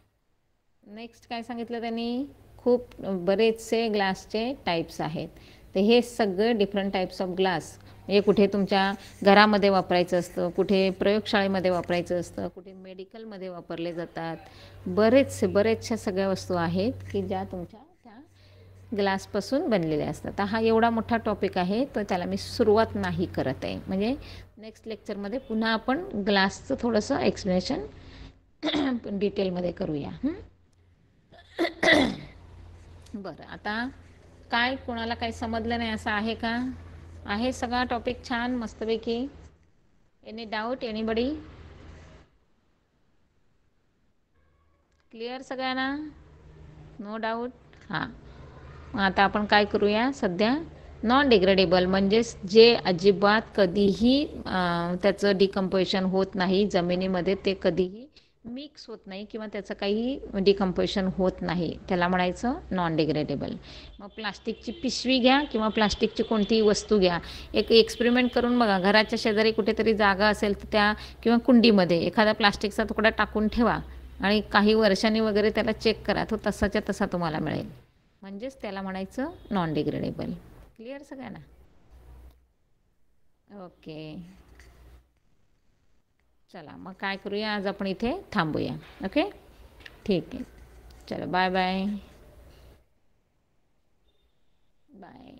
नेक्स्ट काय सांगितलं त्यांनी, खूप बरेचसे ग्लासचे टाईप्स आहेत. तर हे सगळे डिफरंट टाईप्स ऑफ ग्लास म्हणजे कुठे तुमच्या घरामध्ये वापरायचं असतं, कुठे प्रयोगशाळेमध्ये वापरायचं असतं, कुठे मेडिकलमध्ये वापरले जातात. बरेचशा सगळ्या वस्तू आहेत की ज्या तुमच्या त्या ग्लासपासून बनलेल्या असतात. तर हा एवढा मोठा टॉपिक आहे तर त्याला मी सुरुवात नाही करत आहे. म्हणजे नेक्स्ट लेक्चरमध्ये पुन्हा आपण ग्लासचं थोडंसं एक्सप्लेनेशन डिटेलमध्ये करूया. बरं, आता काय कोणाला काही समजलं नाही असं आहे का? आहे सगळा टॉपिक छान मस्तपैकी? Any doubt, anybody? क्लिअर सगळ्यांना? No doubt? हां, आता आपण काय करूया सध्या, नॉन डिग्रेडेबल म्हणजेच जे अजिबात कधीही त्याचं डिकम्पोजिशन होत नाही जमिनीमध्ये, ते कधीही मिक्स होत नाही किंवा त्याचं काही डिकम्पोजिशन होत नाही, त्याला म्हणायचं नॉन डिग्रेडेबल. मग प्लास्टिकची पिशवी घ्या किंवा प्लास्टिकची कोणतीही वस्तू घ्या, एक एक्सपेरिमेंट करून बघा. घराच्या शेजारी कुठेतरी जागा असेल तर त्या किंवा कुंडीमध्ये एखादा प्लास्टिकचा तुकडा टाकून ठेवा आणि काही वर्षांनी वगैरे त्याला चेक करा, तो तसाच्या तसा तुम्हाला मिळेल. म्हणजेच त्याला म्हणायचं नॉन डिग्रेडेबल. क्लिअर सगळ्यांना? ओके, चला मग काय करूया, आज आपण इथे थांबूया. ओके, ठीक आहे, चलो बाय बाय बाय.